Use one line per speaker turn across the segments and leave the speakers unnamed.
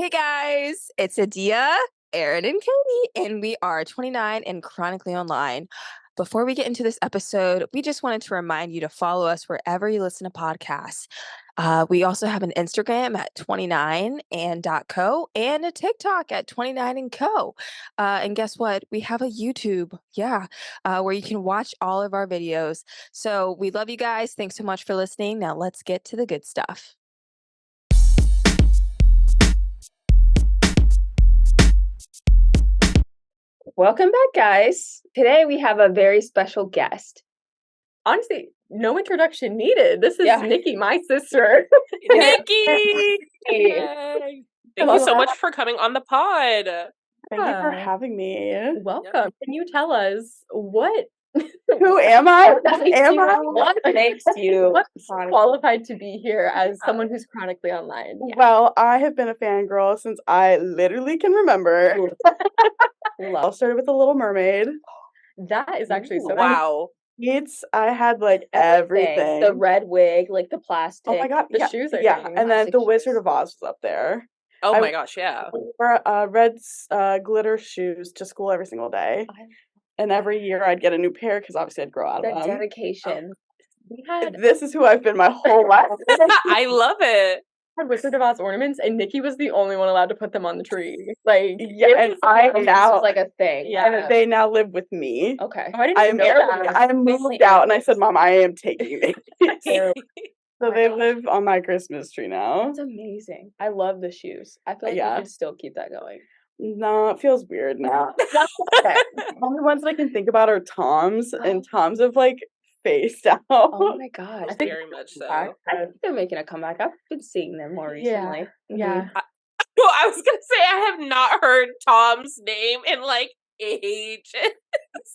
Hey guys, it's Adia, Aaron, and Katie, and we are 29 and chronically online. Before we get into this episode, we just wanted to remind you to follow us wherever you listen to podcasts. We also have an Instagram at 29 and .co and a TikTok at 29 and co. And guess what? We have a YouTube, where you can watch all of our videos. So we love you guys. Thanks so much for listening. Now let's get to the good stuff. Welcome back, guys. Today we have a very special guest.
Honestly, no introduction needed. This is
Yeah.
Nikki, my sister.
Nikki!
Yay.
Thank you so much for coming on the pod.
Thank you for
Yeah.
having me.
Welcome. Can you tell us what
Who am I?
What makes you
what's qualified to be here as someone who's chronically online?
Well, I have been a fangirl since I literally can remember. I started with The Little Mermaid.
That is actually so
Wow.
I had like everything.
The red wig, like the plastic.
Oh my god,
The
yeah,
shoes are
yeah.
getting
And then
classic
The
shoes.
Wizard of Oz was up there.
Oh
I-
my gosh, yeah.
I wore red glitter shoes to school every single day. And every year I'd get a new pair because obviously I'd grow out
The
of them.
dedication.
We had
This is who I've been my whole life.
I love it.
Wizard of Oz ornaments, and Nikki was the only one allowed to put them on the tree. Like,
Yeah, and I
This
now
was like a thing.
and they now live with me.
Okay.
oh, I didn't even know that.
I moved out and I said, Mom, I am taking these. So they live on my Christmas tree now.
That's amazing. I love the shoes. I feel like
Yeah.
you should still keep that going.
No, it feels weird now.
Okay.
The only ones that I can think about are Tom's, and Tom's have like phased out.
Oh my gosh.
Very much so.
I think they're making a comeback. I've been seeing them more
Yeah.
recently.
Yeah.
Well, I was gonna say I have not heard Tom's name in like ages.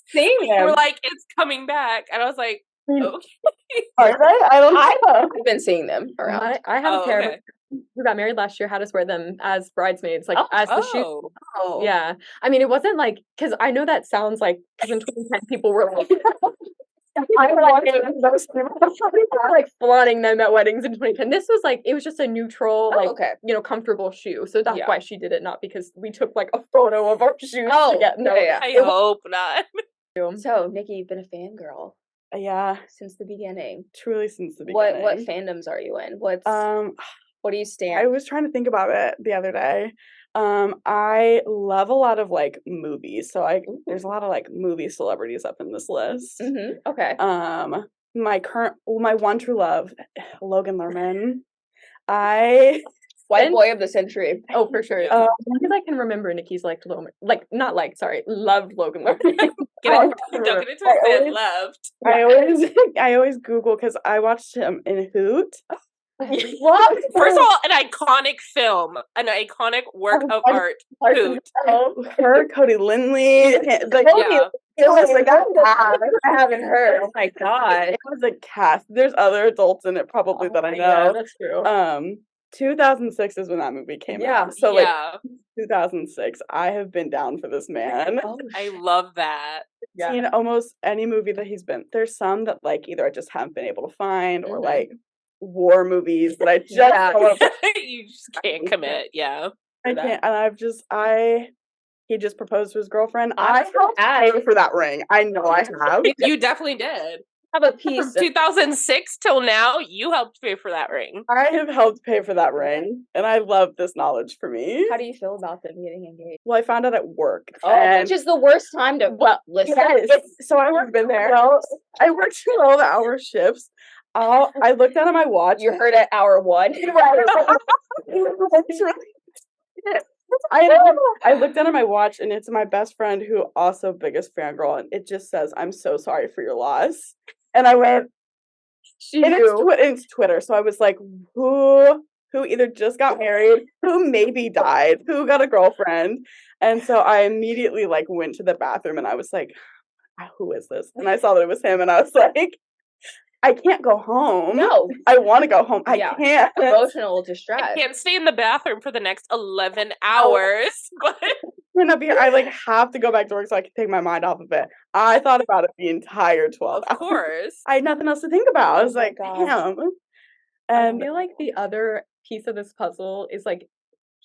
Seeing
We're
them.
like, it's coming back. And I was like, okay.
Are they? I don't know.
I've been seeing them around.
I have a pair
okay.
who got married last year had us wear them as bridesmaids, like as the shoes.
Oh.
Oh.
Yeah, I mean, it wasn't like, because I know that sounds like, because in 2010 people were like, like flaunting them at weddings in 2010. This was like, it was just a neutral,
Oh,
like,
okay.
comfortable shoe. So that's
Yeah.
why she did it, not because we took like a photo of our shoes
Oh,
to get. No,
yeah.
I
it was-
hope not.
So, Nikki, you've been a fangirl
Yeah,
since the beginning.
truly since the beginning.
What fandoms are you in? What do you stand?
I was trying to think about it the other day. I love a lot of like movies, so there's a lot of like movie celebrities up in this list.
Okay.
My one true love, Logan Lerman.
White boy of the century.
Oh, for sure.
Yeah.
Because I can remember Nikki's loved Logan Lerman.
Don't get it twisted. Loved.
I always Google because I watched him in Hoot.
What?
First of all, an iconic film, an iconic work of art. Hoot.
Her, Cody Lindley, like
Yeah.
it was like
I haven't heard. Oh my god.
it was a cast. There's other adults in it probably that I
Yeah,
know.
that's true.
2006 is when that movie came
Yeah.
out. So
Yeah.
2006, I have been down for this man.
Oh,
I love that.
Yeah.
Seen almost any movie that he's been. There's some that like either I just haven't been able to find or
Mhm.
like war movies that I just
Yeah.
don't want to.
You just can't commit. Yeah.
I can't. And he just proposed to his girlfriend.
I
I helped pay for that ring. I know I have.
You definitely did.
have a
From
piece.
2006 till now, you helped pay for that ring.
I have helped pay for that ring, and I love this knowledge for me.
How do you feel about them getting engaged?
Well, I found out at work.
Which is the worst time to listen.
So I worked
been there.
Well, I worked 12-hour shifts. I looked down at my watch.
You heard at hour 1.
It's really- I looked down at my watch and it's my best friend who also biggest fangirl, and it just says, "I'm so sorry for your loss." And I went, and it's Twitter. So I was like, who either just got married, who maybe died, who got a girlfriend. And so I immediately like went to the bathroom and I was like, who is this? And I saw that it was him and I was like, I can't go home.
No.
I want to go home. I
Yeah.
can't.
Emotional distress.
Can't stay in the bathroom for the next 11 hours. But
And I like have to go back to work so I can take my mind off of it. I thought about it the entire 12
of
hours.
course.
I had nothing else to think about. I was
Oh my
like,
gosh.
damn.
I
And
feel like the other piece of this puzzle is like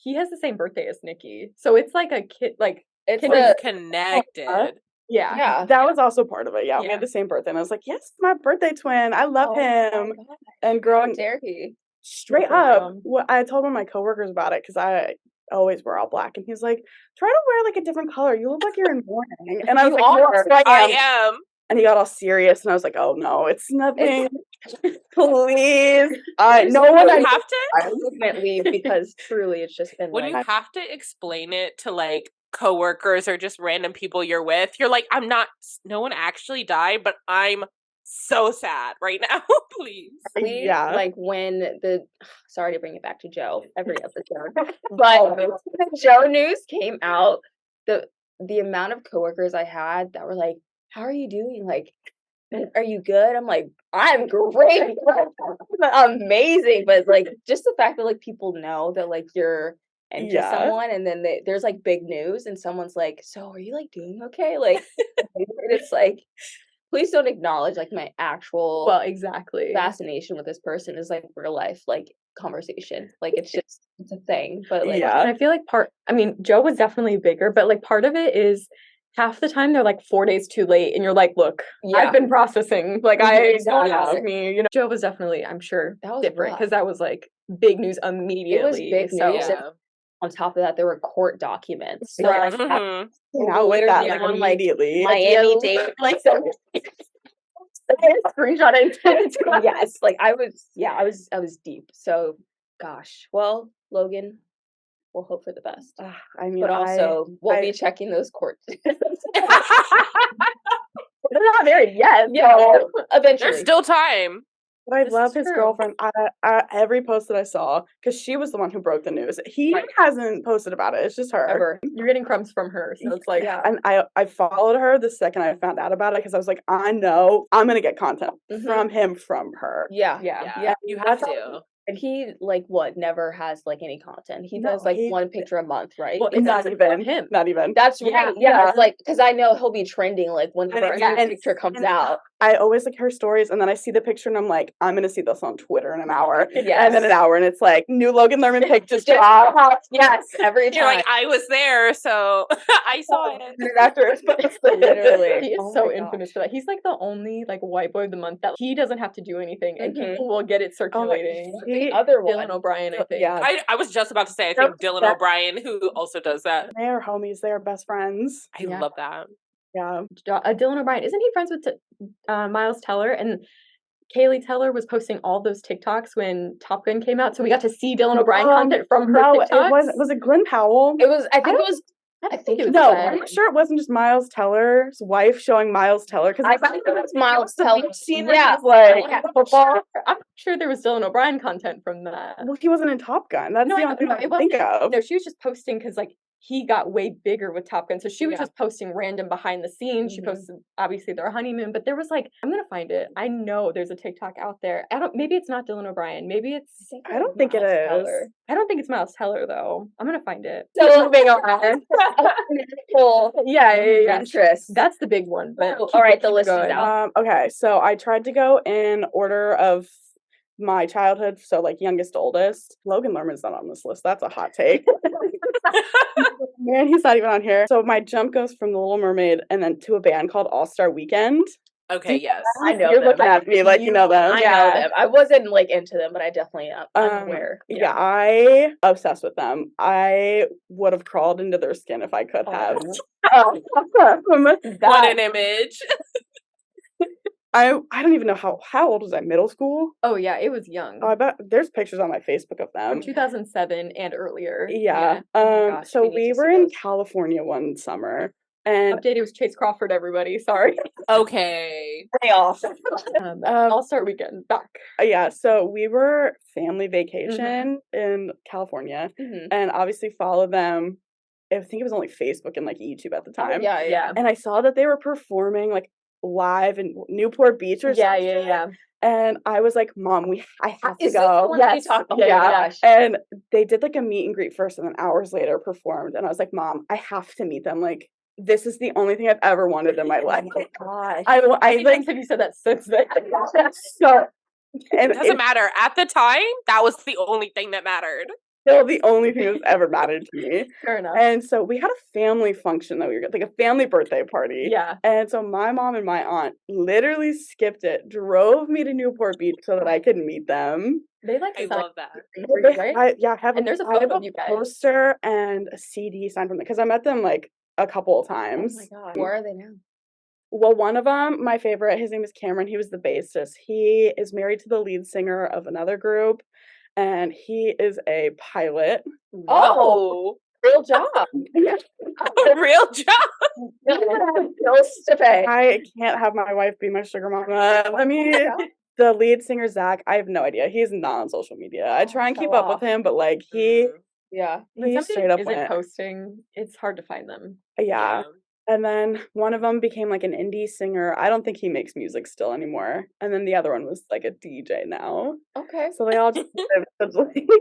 he has the same birthday as Nikki. So it's like a kid, like,
It's
Can
We're
the
connected.
yeah.
yeah.
That was also part of it. Yeah, we
Yeah.
had the same birthday, and I was like, "Yes, my birthday twin. I love
Oh my
him."
God.
And
How
growing
dare he?
straight
That's
up,
awesome.
I told one of my coworkers about it because I always wear all black, and he's like, "Try to wear like a different color. You look like you're in mourning." And I was
You
like,
are.
"Yes, I
I
am."
am.
And he got all serious, and I was like, "Oh no, it's nothing.
It's
Please,
There's
no one I
You have to
I can't leave because truly it's just been
when
like
you have to explain it to like coworkers or just random people you're with, you're like, I'm not no one actually died, but I'm so sad right now. Please.
yeah,
like when the sorry to bring it back to Joe every episode, but when the Joe news came out, the amount of coworkers I had that were like, "How are you doing? Like, are you good?" I'm like, "I'm great, amazing." But like, just the fact that like people know that like you're into
Yeah.
someone, and then there's like big news, and someone's like, "So are you like doing okay?" Like, and it's like, please don't acknowledge like my actual
Well, exactly.
fascination with this person is like real life like conversation. Like it's a thing. But like
Yeah.
And I feel like I mean, Joe was definitely bigger, but like part of it is half the time they're like 4 days too late, and you're like, look,
yeah,
I've been processing. Like,
Mhm,
don't
exactly.
ask me. You know, Joe was definitely, I'm sure,
That was
different
rough.
because that was like big news immediately.
big
so
news.
Yeah.
On top of that, there were court documents. So
Yes.
like I
Mhm.
Came out with that
literally
like
on like
immediately.
Miami Dade, like so screenshot and sent it to us. Yes, like I was deep. So gosh, well, Logan, we'll hope for the best.
I mean,
But also, we'll be
I-
checking those court. They're not married yet. Yeah, so eventually.
There's still time.
But I
This
love
is
his
true.
girlfriend. Every post that I saw, because she was the one who broke the news. He
Right.
hasn't posted about it. It's just her.
Ever.
You're getting crumbs from her, so it's like,
Yeah.
And I followed her the second I found out about it because I was like, I know I'm gonna get content
Mhm.
from him from her.
Yeah.
yeah.
You have to.
And he like what never has like any content. He
No,
does like
he-
one picture a month, right?
Well,
It's
Not
it's
even
him.
Not even.
That's
Yeah,
right. Yeah, it's like because I know he'll be trending like whenever a
yeah,
new
and-
picture comes
and
out.
I always like her stories, and then I see the picture, and I'm like, I'm gonna see this on Twitter in an hour,
Yes.
and then an hour, and it's like new Logan Lerman pic just dropped.
Yes, every time.
You're like, I was there, so I saw it.
After it's posted.
Literally.
He is
Oh
so
my
infamous
gosh.
for that. He's like the only like white boy of the month that he doesn't have to do anything, and
Mhm.
people will get it circulating.
The other one.
Dylan O'Brien, I think.
Yeah,
I was just about to say, I think Dylan O'Brien, who also does that.
they are homies. They are best friends.
I
Yeah.
love that.
Yeah.
Dylan O'Brien, isn't he friends with Miles Teller? And Kaylee Teller was posting all those TikToks when Top Gun came out, so we got to see Dylan O'Brien content from her
No,
TikToks.
it was it Glenn Powell?
It was. I think
don't-
it was. I think it was.
No,
Glenn.
I'm sure it wasn't just Miles Teller's wife showing Miles Teller because
I think it was Miles Teller.
scene
Yeah.
where he's like
Yeah.
football.
I'm sure there was Dylan O'Brien content from that.
Well, he wasn't in Top Gun. That's
No,
the
I
only
know,
thing
no,
I
it
can
wasn't.
think of.
No, she was just posting because like he got way bigger with Top Gun, so she was
Yeah.
just posting random behind the scenes. She
Mhm.
posted obviously their honeymoon, but there was like I'm gonna find it. I know there's a TikTok out there. Maybe it's not Dylan O'Brien. Maybe it's
I don't think it
Miles
is.
Teller.
I don't think it's Miles Teller though. I'm gonna find it.
So moving on. Full
Yeah.
interest.
That's the big one. But
Cool. All right, the
keep
list is
going.
out.
Okay, so I tried to go in order of my childhood, so like youngest to oldest. Logan Lerman's not on this list. That's a hot take. Man, he's not even on here. So my jump goes from The Little Mermaid and then to a band called All Star Weekend.
Okay, yes.
I know
You're
them.
looking at me like you know them.
I know them. I wasn't like into them, but I definitely I'm aware.
Yeah, I obsessed with them. I would have crawled into their skin if I could have.
What
That-
an image.
I don't even know how old was I? Middle school?
Oh yeah, it was young.
Oh, I bet there's pictures on my Facebook of
From
them.
2007 and earlier.
Yeah.
Oh my gosh,
So
we need
we
to see
were in
those.
California one summer, and
Update, it was Chase Crawford, everybody. Sorry.
Okay.
Playoff.
All Star Weekend back.
yeah, so we were family vacation in California,
Mhm.
and obviously followed them. I think it was only Facebook and like YouTube at the time.
Yeah, yeah.
And I saw that they were performing like live in Newport Beach or something.
Yeah.
And I was like, Mom, I have to
Is this
go.
the one that you talked about? Oh my
Yeah.
gosh.
And they did like a meet and greet first, and then hours later performed. And I was like, Mom, I have to meet them. Like, this is the only thing I've ever wanted in my life.
Oh my gosh.
I
How many
like
times have you said that since then?
so. And
It doesn't matter. At the time, that was the only thing that mattered.
still the only thing that's ever mattered to me.
Fair enough.
And so we had a family function that we were like a family birthday party.
Yeah.
And so my mom and my aunt literally skipped it, drove me to Newport Beach so that I could meet them.
They like
I
signed
love that.
for you, right?
I have
And there's a
I have
photo of you guys.
poster and a CD signed from them because I met them like a couple of
Oh
times.
my god. Where are they now?
Well, one of them, my favorite, his name is Cameron. He was the bassist. He is married to the lead singer of another group, and he is a pilot.
Oh, real job.
A real job.
Bills to pay.
I can't have my wife be my sugar mama. Let me. The lead singer, Zach, I have no idea. He's not on social media. I try and keep up with him, but like
Yeah.
When
he
somebody
straight up
isn't
went.
posting, it's hard to find them.
Yeah. And then one of them became like an indie singer. I don't think he makes music still anymore. And then the other one was like a DJ now.
Okay.
So they all just lived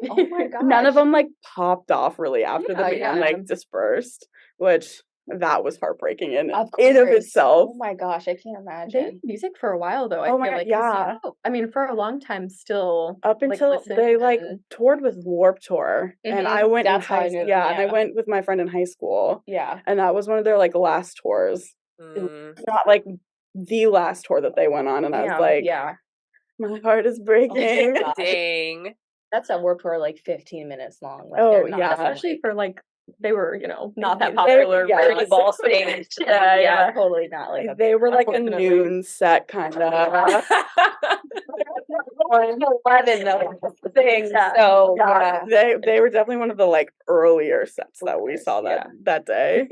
Oh my gosh.
None of them like popped off really after the
Yeah,
band
yeah.
like dispersed, which that was heartbreaking in
Of
of
course.
itself.
Oh my gosh, I can't
They
imagine.
did music for a while though. I
Oh my
feel
God,
like 'cause,
yeah.
I mean, for a long time still.
Up
like,
until
listen
they like
and-
toured with Warp Tour, and I went
That's
in
how I
high
knew them,
yeah, and I
yeah.
went with my friend in high school,
Yeah.
and that was one of their like last tours. Not like the last tour that they went on, and I was
Damn,
like,
yeah.
my heart is breaking.
gosh.
Dang.
That's a Warped Tour like 15 minutes long. Like,
Oh,
they're not
yeah.
especially for like they were, not that
They-
popular.
yeah.
very
pretty ball stage.
Yeah.
Totally not like a
They were like a
Unfortunately.
noon set kind of.
11 though thing.
Yeah.
So
Yeah, they were definitely one of the like earlier sets that we saw that day.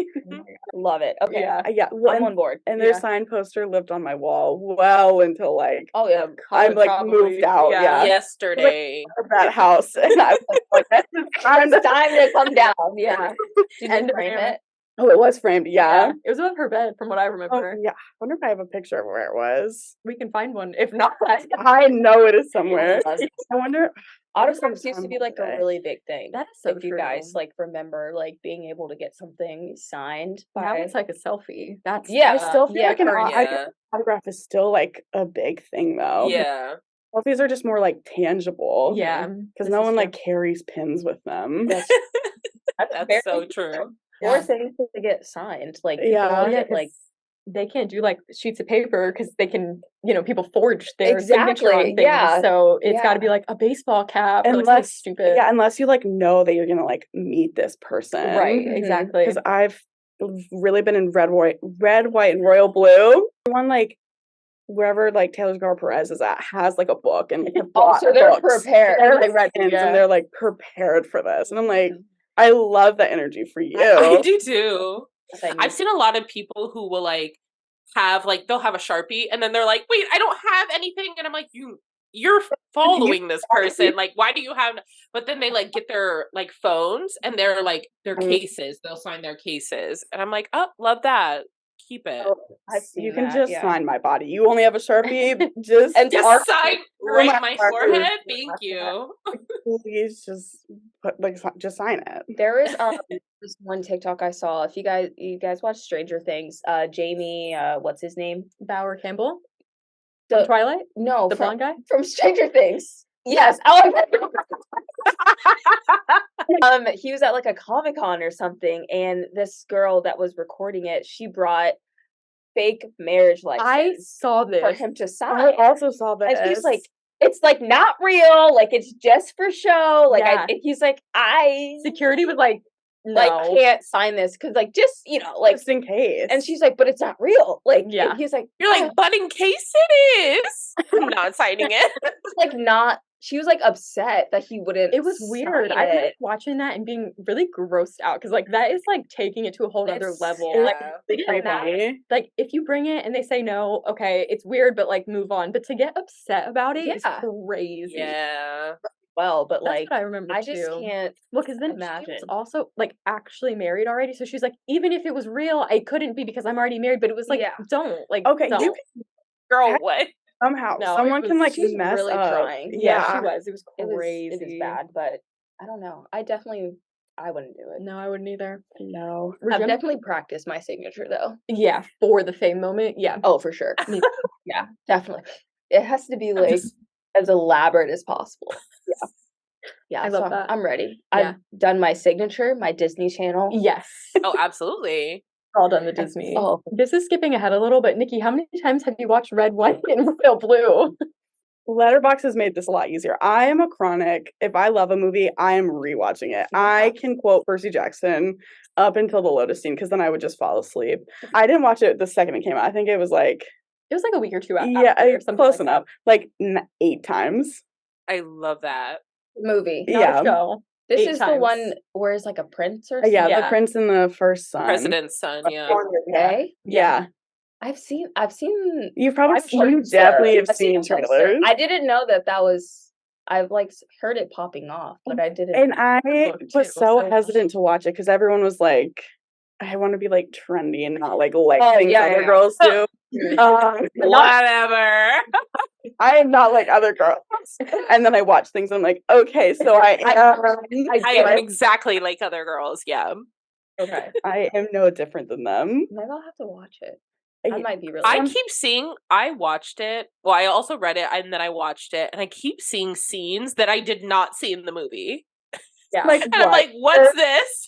love it. Okay.
Yeah.
Yeah, well,
I'm on board.
and their
Yeah.
sign poster lived on my wall well until like
Oh yeah.
I'm
college
like
probably.
moved out. Yeah,
Yesterday.
of that house, and I was like,
It's time to come down. Yeah. Did you
End of
frame
era.
it?
oh, it was framed. Yeah.
It was above her bed, from what I
Oh,
remember.
yeah. I wonder if I have a picture of where it was.
We can find one. If not,
I know it is somewhere.
Yes.
I wonder.
Autograms used to be like a
Today.
really big thing.
that is so
if you
true.
guys like remember like being able to get something signed by
Now it's like a selfie. That's
Yeah,
I still feel
yeah,
like an
current,
Yeah.
autograph is still like a big thing though.
Yeah.
Selfies are just more like tangible.
yeah.
Because
this
no
is
one
true.
like carries pins with them.
That's very
That's so true.
or
Yeah.
things to get signed. Like people
Yeah.
look
Yeah,
at, like
'cause they can't do like sheets of paper because they can, people forge their signature on
Exactly,
things.
yeah,
So it's got to
yeah.
be like a baseball cap or like something stupid.
Yeah, unless you like know that you're gonna like meet this person.
Right.
Mhm.
Exactly.
Because I've really been in red, white, and royal blue. One like wherever like Taylor's Girl Perez is at has like a book and like,
oh, so they're
books.
prepared.
They're
Like,
like red pins
Yeah.
and they're like prepared for this. And I'm like, I love that energy for you.
I do too.
thing.
I've seen a lot of people who will like have like they'll have a Sharpie and then they're like, wait, I don't have anything. And I'm like, you're following this person. Like, why do you have but then they like get their like phones and they're like their cases. They'll sign their cases. And I'm like, oh, love that. Keep it.
I've seen
You can
that,
just
yeah.
sign my body. You only have a Sharpie. Just
And
Just
Mark-
sign
Oh
right
my
my
God.
forehead. Thank you.
please just put like just sign it.
There is this one TikTok I saw. If you guys watch Stranger Things, Jamie, what's his name?
Bauer Campbell,
The
Twilight,
no
the
from,
blonde guy.
from Stranger Things. Yes. Oh, he was at like a Comic-Con or something, and this girl that was recording it, she brought fake marriage
I
license
saw
for
this.
him to
I
sign.
also saw that.
And he's like, it's like not real, like it's just for show. Like
Yeah.
and he's like, I
Security was like, no.
like can't sign this because like just like
just in case.
and she's like, but it's not real. Like
Yeah.
and he's like,
You're like, but in case it is, I'm not signing it.
like not. She was like upset that he wouldn't.
It was weird.
sign
I remember
it.
watching that and being really grossed out because like that is like taking it to a whole other
It's-
level.
yeah.
Like,
creepy.
like if you bring it and they say no, okay, it's weird, but like move on. But to get upset about it is
Yeah.
crazy.
Yeah.
Well, but
That's
like
what I remember
I
too.
just can't.
Well, because then she
imagine.
was also like actually married already, so she's like, even if it was real, I couldn't be because I'm already married. But it was like,
Yeah.
don't like,
Okay,
don't.
you can
Girl,
Heck,
what?
somehow
No, it
someone can
was-
like
she's
mess
really
up.
trying.
Yeah,
Yeah,
she was. It was
It was
crazy.
bad, but I don't know. I wouldn't do it.
No, I wouldn't either.
No.
We're
I've
jump-
definitely practiced my signature though.
yeah, for the fame moment. Yeah.
Oh, for sure.
Me-
Yeah, definitely. It has to be like as elaborate as possible. Yeah,
I love that.
I'm ready.
Yeah.
I've done my signature, my Disney Channel.
Yes.
Oh, absolutely.
All done the Disney.
Oh,
This is skipping ahead a little, but Nikki, how many times have you watched Red, White, and Royal Blue?
Letterboxd has made this a lot easier. I am a chronic. If I love a movie, I am rewatching it. I can quote Percy Jackson up until the Lotus scene because then I would just fall asleep. I didn't watch it the second it came out. I think it was like
A week or two after or something
close
like
enough. Like 8 times.
I love that.
movie.
Not
Yeah.
a show.
This
8
is the
times.
one where it's like a prince or something.
Yeah,
Yeah.
the Prince and the First Son.
President's son, yeah.
Okay.
Yeah.
I've seen
You've probably
I've heard
you definitely have
I've
seen
posters.
trailers.
I didn't know that was I've like heard it popping off, but I didn't.
And I
too,
was so
so-
hesitant to watch it because everyone was like, I want to be like trendy and not like things
yeah,
other
yeah.
girls do. Not-
Whatever.
I am not like other girls. And then I watch things and I'm like, okay, so I
I am exactly like other girls, yeah.
Okay.
I am no different than them.
Maybe I'll have to watch it. I might be really.
I keep seeing, I watched it, well, I also read it, and then I watched it, and I keep seeing scenes that I did not see in the movie.
Yeah.
Like,
And I'm like, what's this?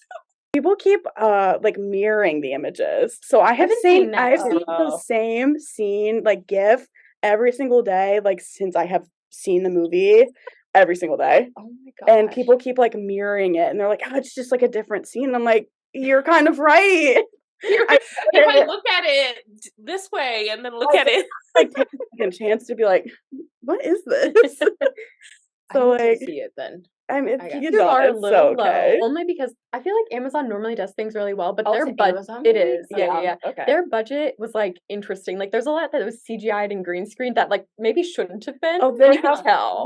people keep like mirroring the images. So I have
haven't seen that.
I've seen the same scene, like GIF, every single day, like since I have seen the movie every single day.
Oh my god.
And people keep like mirroring it and they're like, oh, it's just like a different scene. And I'm like, you're kind of right.
If I look at it this way and then look at it,
like take a second chance to be like, what is this? So
I need
like
to see it then.
I mean,
I got
you
These
don't,
are a
it's
little
so okay.
low, only because I feel like Amazon normally does things really well, but
Oh,
their
it's an
budget
Amazon
it
movie?
is, yeah.
Okay.
Their budget was like interesting. Like, there's a lot that was CGI'd and green screen that like maybe shouldn't have been.
Oh, they
you can
have-
tell.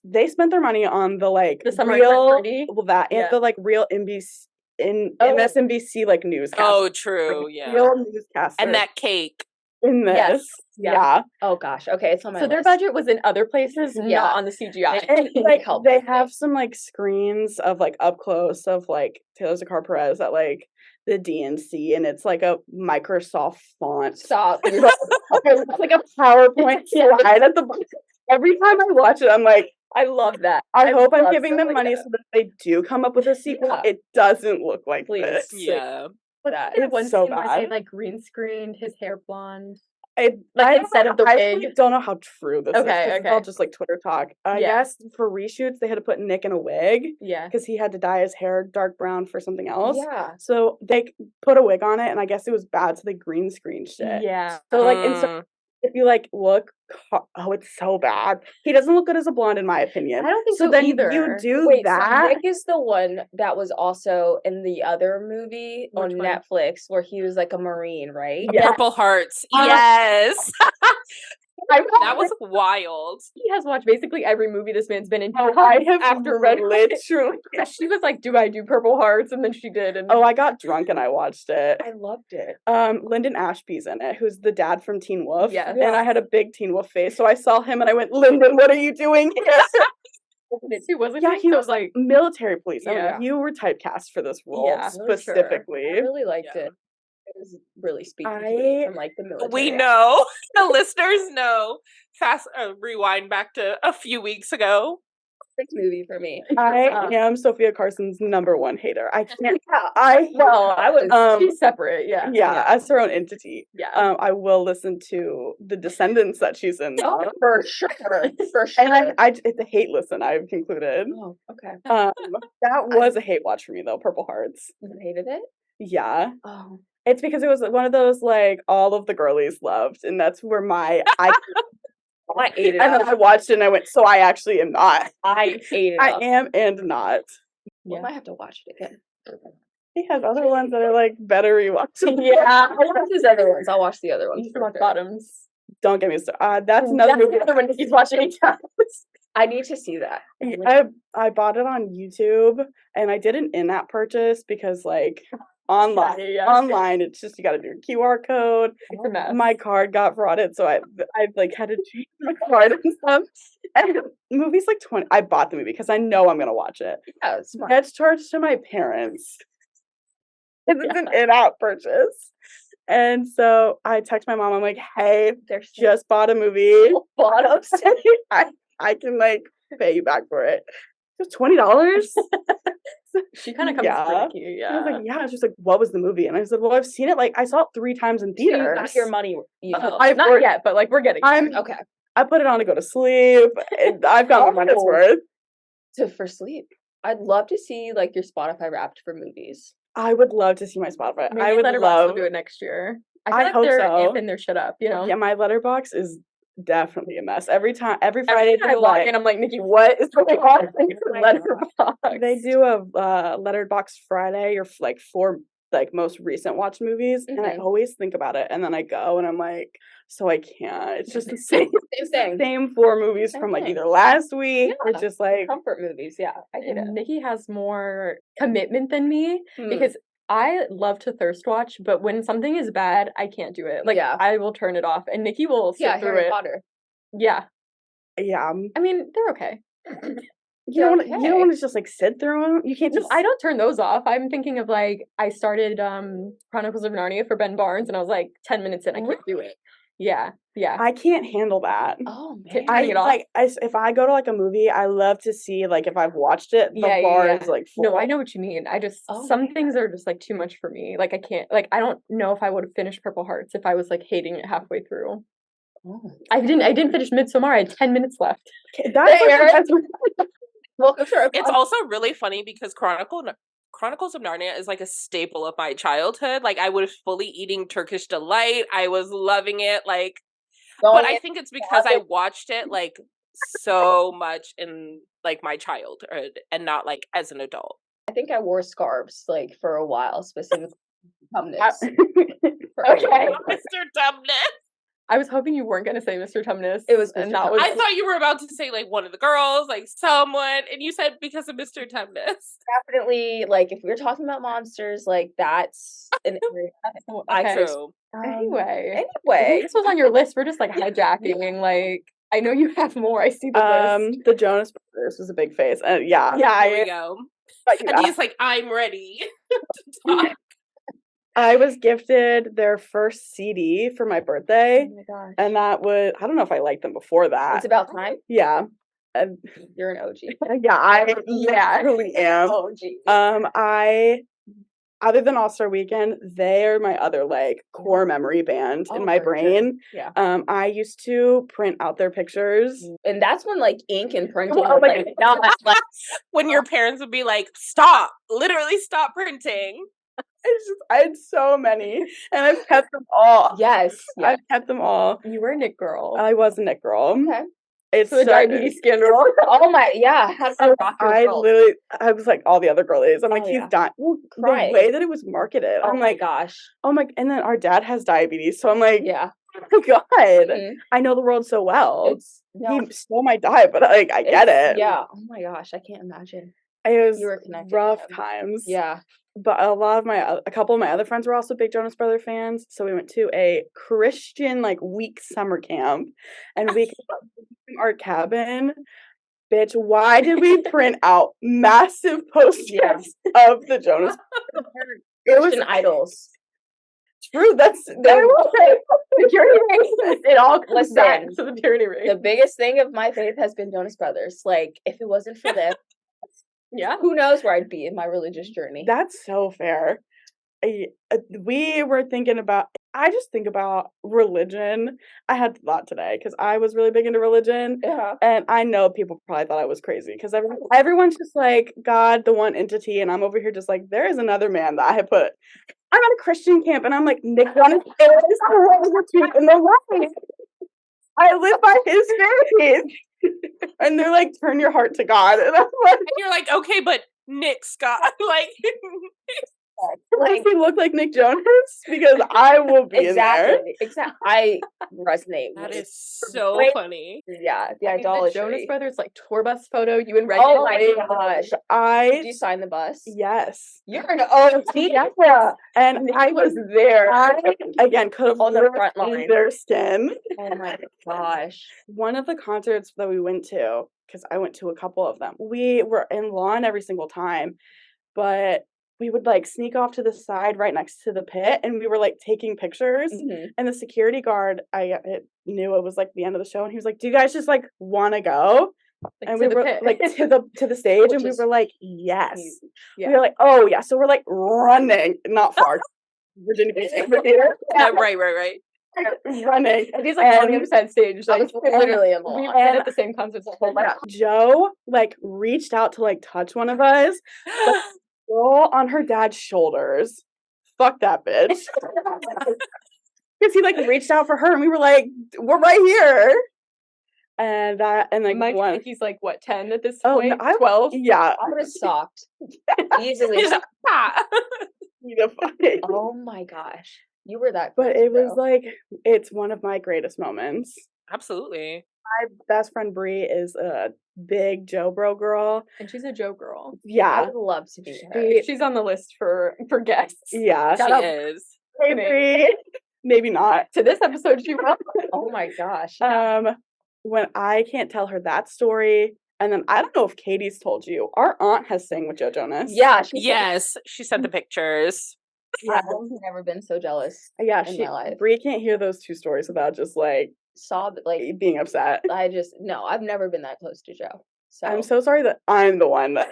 They spent their money on the like
The summer
real
party.
well that and
Yeah.
the like real
Oh.
MSNBC like newscast.
oh, true, yeah.
Real newscaster
And that cake.
in this.
Yes,
Yeah.
Oh gosh. Okay, it's on my
So their
list.
budget was in other places,
Yeah.
not on the CGI.
And like
help
they
with
have some like screens of like up close of like Taylor Zacar Perez at like the DNC and it's like a Microsoft font.
Stop.
It's like a PowerPoint slide at the bottom. Every time I watch it, I'm like,
I love that.
I hope I'm
love
giving them
stuff like
money
that.
so that if they do come up with a sequel,
Yeah.
it doesn't look like
Please.
this.
Yeah.
that.
There's
It's
one
so
scene where they
bad.
like green screened his hair blonde.
Like
instead of the
I
wig.
really don't know how true this is.
Okay,
'Cause it's all
okay.
just like Twitter talk. I
Yeah.
guess for reshoots they had to put Nick in a wig
Yeah.
because he had to dye his hair dark brown for something else.
Yeah.
So they put a wig on it, and I guess it was bad, so they green screened shit.
Yeah.
So like,
Mm.
if you like look, oh, it's so bad. He doesn't look good as a blonde, in my opinion.
I don't think so
then
either.
you do
Wait,
that.
so Nick is the one that was also in the other movie on
Which one?
Netflix where he was like a Marine, right?
Yeah.
Purple Hearts.
Uh,
Yes.
I
That was wild.
He has watched basically every movie this man's been in.
I have
after Red
literally.
She was like, "Do I do Purple Hearts?" And then she did. And
Oh, I got drunk and I watched it.
I loved it.
Lyndon Ashby's in it, who's the dad from Teen Wolf.
Yeah.
And I had a big Teen Wolf face, so I saw him and I went, Lyndon, what are you doing here?
he wasn't.
Yeah, he
so,
was like military police. I
Yeah.
mean, you were typecast for this role
Yeah, for sure.
specifically.
I really liked
Yeah.
it. It was really speaking to me
I-
from like the military.
We know. The listeners know. Fast rewind back to a few weeks ago.
Perfect movie for me.
I
Uh,
am Sophia Carson's #1 hater. I can't.
Well, I was.
She's separate. Yeah.
yeah, as her own entity.
Yeah.
I will listen to the Descendants that she's in.
Oh, for sure. For sure.
And it's a hate listen. I've concluded.
Oh, okay.
That was a hate watch for me though. Purple Hearts.
You hated it?
Yeah,
Oh.
it's because it was one of those like all of the girlies loved, and that's where I
I ate it
and then
up.
I watched it and I went, so I actually am not.
I ate it
I
up.
am and not.
We
Yeah.
might have to watch it again.
He has other ones that are like better rewatching.
Yeah, I'll watch his other ones. I'll watch the other ones.
You should
for
watch
sure.
Bottoms.
Don't get me started. That's another movie.
That's the one he's watching 8 times.
I need to see that.
I bought it on YouTube and I did an in-app purchase because like online it's just you got to do a QR code.
It's a mess.
My card got frauded, so I like had to change my card and stuff. And the movie's like 20. I bought the movie because I know I'm gonna watch it.
Yeah, it's smart.
Gets charged to my parents. It's an in-app purchase. And so I text my mom, I'm like, hey,
They're so
just bought a movie.
bottoms.
I can like pay you back for it. was $20.
She kind of comes for
Yeah.
Nikki.
I was
Yeah.
like, yeah. She's like, what was the movie? And I said, well, I've seen it. Like, I saw it 3 times in
So you
theaters.
got your money, you know.
Not yet, but like we're getting there.
Okay.
I put it on to go to sleep. I've got my money's
Oh.
worth.
So for sleep, I'd love to see like your Spotify Wrapped for movies.
I would love to see my Spotify.
Maybe
I would
Letterboxd
love.
will do it next year. I
I
feel like
hope
they're
so.
amping their shit up, you know?
Yeah, my letterbox is definitely a mess. Every Friday
Every time I
they
log in, I'm like, Nikki, what is going on in your
Oh my God.
Letterboxd?
they do a Letterbox Friday or like for like most recent watched movies, and I
Mhm.
always think about it, and then I go and I'm like, so I can't. It's just the same
Same thing.
same 4 movies
Same
from like
thing.
either last week or
Yeah.
just like
Comfort movies, yeah. I get it.
Nikki has more commitment than me
Hmm.
because I love to thirst watch, but when something is bad, I can't do it. Like,
Yeah.
I will turn it off, and Nikki will sit
Yeah,
through
Harry
it.
Potter.
Yeah.
yeah.
I mean, they're okay.
You don't
okay.
want to just like sit through them. You can't
No,
just.
I don't turn those off. I'm thinking of like I started Chronicles of Narnia for Ben Barnes, and I was like 10 minutes in, I can't do it. Yeah, yeah.
I can't handle that.
Oh
T-
man.
turning it off?
If I go to like a movie, I love to see like if I've watched it, the
Yeah,
bar
yeah,
is like full.
No, I know what you mean. I just
Oh,
some things are just like too much for me. Like I can't. Like I don't know if I would have finished Purple Hearts if I was like hating it halfway through.
Oh.
I didn't finish Midsommar. I had 10 minutes left.
That's like
There.
the best-
Welcome to our
It's
podcast.
also really funny because Chronicles of Narnia is like a staple of my childhood. Like I was fully eating Turkish delight. I was loving it. Like, but I think it's because I watched it like so much in like my childhood and not like as an adult.
I think I wore scarves like for a while, specifically tumnus.
Okay.
Mr. Dumbness.
I was hoping you weren't gonna say Mr. Tumnus.
It was
and
Mr.
that
Tumnus.
was
I thought you were about to say like one of the girls, like someone, and you said because of Mr. Dumbness.
Definitely, like if we're talking about monsters, like that's an area. I
Okay.
True.
Anyway.
Anyway,
This was on your list. We're just like hijacking. Like I know you have more. I see the list.
the Jonas Brothers was a big face. Yeah,
There we go.
thought you
And
asked.
he's like, I'm ready to talk.
I was gifted their first CD for my birthday,
oh my gosh,
and that was I don't know if I liked them before that.
it's about time.
Yeah, and
You're an OG.
yeah, I really am.
OG.
I other than All Star Weekend, they're my other like core memory band
Oh,
in my
for sure.
brain.
Yeah.
I used to print out their pictures.
And that's when like ink and printing
Well,
was,
like,
like not like
When your parents would be like, stop, literally stop printing.
I had so many, and I've kept them all.
yes.
I've kept them all.
You were a Nick girl.
I was a Nick girl.
Okay.
It's
So the diabetes scandal.
Oh my, yeah. How to rock your
I
world.
literally, I was like all the other girlies. I'm like,
Oh,
he's
yeah.
dying. Well,
Crying.
the way that it was marketed,
Oh
I'm
my
like,
gosh.
oh my, and then our dad has diabetes, so I'm like,
Yeah.
oh my god,
Mhm.
I know the world so well.
It's no,
He stole my diet, but like I get
it's-
it.
Yeah. Oh my gosh, I can't imagine.
It was
You were connected to
rough
him.
times.
Yeah.
But a couple of my other friends were also big Jonas Brother fans, so we went to a Christian like week summer camp, and we came up from our cabin. Bitch, why did we print out massive posters of the Jonas? It was
Christian idols.
true. That's
Security ring. It all comes
Listen,
back to the security ring.
The biggest thing of my faith has been Jonas Brothers. Like, if it wasn't for them,
Yeah.
who knows where I'd be in my religious journey.
That's so fair. We were thinking about. I just think about religion. I had the thought today because I was really big into religion.
Yeah.
And I know people probably thought I was crazy because everyone's just like God, the one entity, and I'm over here just like there is another man that I have put. I'm at a Christian camp, and I'm like Nick Jonas is the truth and the life. I live by his faith, and they're like, turn your heart to God, and I'm like,
And you're like, okay, but Nick Scott, like,
does he look like Nick Jonas? Because I will be in there.
Exactly. I resonate
that
with
is so
Wait.
funny.
yeah, the
I mean, the Jonas
idolatry.
Brothers like tour bus photo. You and Reggie.
Oh my gosh. Did you
I
sign the bus?
yes,
You're an OG.
yeah, and
I was there.
I again could have
On the front
lived in
line.
their skin.
Oh my gosh.
One of the concerts that we went to, because I went to a couple of them, we were in lawn every single time, but we would like sneak off to the side right next to the pit, and we were like taking pictures.
Mhm.
And the security guard, I knew it was like the end of the show, and he was like, "Do you guys just like want to go?" And
to
we
the
were
pit.
like to the stage,
Which
and we
is
were like, yes.
Yeah.
We were like, oh yeah. So we're like running, not far. Virginia Beach Amphitheater.
Right.
Running.
And he's like on the
And-
other side stage, like
literally in the
we've
line.
been at the same concert the whole
Yeah. Joe like reached out to like touch one of us, but girl on her dad's shoulders. Fuck that bitch. Because he like reached out for her, and we were like, we're right here. And like
Mike
one.
think he's like what 10 at this
Oh,
point?
no,
12.
Yeah.
I was shocked. Easily
He's
shocked.
like, "Ah."
Oh my gosh. You were that
But
close,
it was
though.
like it's one of my greatest moments.
Absolutely.
My best friend Bree is a big Joe Bro girl.
And she's a Joe girl.
I
Yeah.
would love to be her.
She's on the list for guests.
Yeah.
She is.
Hey, Bree. Maybe not.
To this episode, she will.
Oh my gosh.
When I can't tell her that story, and then I don't know if Katie's told you, our aunt has sang with Joe Jonas.
Yeah,
Yes, she sent the pictures.
I've never been so jealous.
Yeah,
in my life.
Bree can't hear those two stories without just like
Saw like
being upset.
no, I've never been that close to Joe. So
I'm so sorry that I'm the one that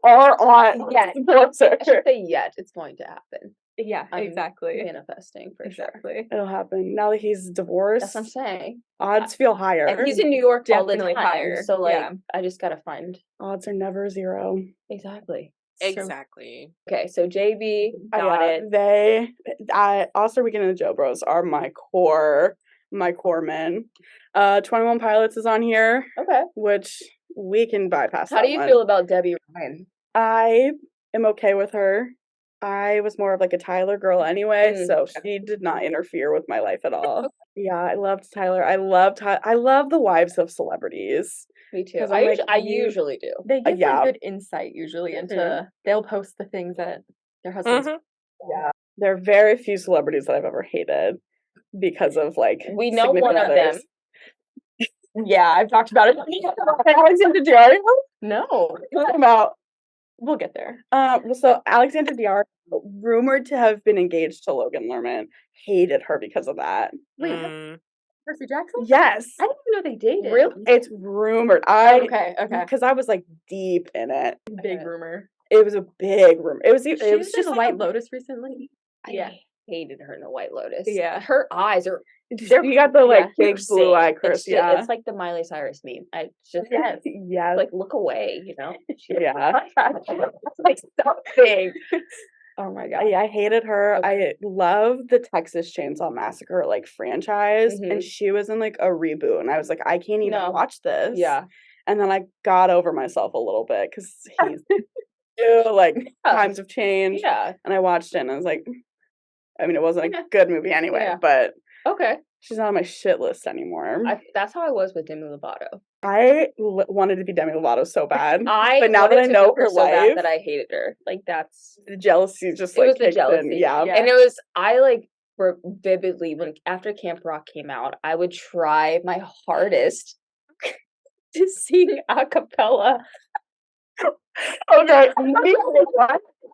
our aunt
Yet.
supports her.
I should say yet it's going to happen.
Yeah,
I'm
exactly.
Manifesting for sure.
Exactly.
It'll happen. Now that he's divorced,
That's what I'm saying.
odds feel higher.
And he's in New York all the
Definitely
time.
higher,
So like
yeah.
I just gotta find
Odds are never zero.
exactly.
Exactly.
Okay, so JB got it.
Also Weekend and the Joe Bros are my core men. 21 Pilots is on here,
Okay.
which we can bypass.
How do you feel about Debbie Ryan?
I am okay with her. I was more of like a Tyler girl anyway, so
okay.
she did not interfere with my life at all. Yeah, I loved Tyler. I love the wives of celebrities.
Me too.
'Cause I'm like,
I
you-
usually do.
They give
yeah.
like good insight usually into. They'll post the things that their husbands.
Mhm.
Yeah, there are very few celebrities that I've ever hated because of like
We know one
significant
of them.
others.
Yeah, I've talked about it.
Alexander Diario.
No,
About
we'll get there.
so Alexander Diario, rumored to have been engaged to Logan Lerman, hated her because of that.
Wait,
Mm.
Percy Jackson?
Yes,
I didn't even know they dated.
Really?
it's rumored.
Okay.
Because I was like deep in it.
Big rumor.
It was a big rumor. It was
She
it was
was
just
in
like
White Lotus recently.
I hated her in the White Lotus.
Yeah.
Her eyes are
you got the like big
piercing.
blue eye,
It's
Chris.
just-
Yeah,
It's like the Miley Cyrus meme. I just
yes,
like look away, you know?
yeah.
like something. Oh my god.
I hated her.
Okay.
I love the Texas Chainsaw Massacre like franchise, and she was in like a reboot, and I was like, I can't even
No.
watch this.
Yeah.
And then I got over myself a little bit because he's new, like
Yeah.
times have changed,
Yeah.
and I watched it, and I was like, I mean, it wasn't
Yeah.
a good movie anyway,
Yeah.
but
Okay.
she's not on my shit list anymore.
That's how I was with Demi Lovato.
I wanted to be Demi Lovato so bad,
I
but now that I
wanted to
know
be
her
so bad
life,
that I hated her. Like that's
the jealousy just
it
like
was the
kicked in.
jealousy.
Yeah.
Yeah.
And it was I like were vividly when after Camp Rock came out, I would try my hardest to sing a cappella.
Okay.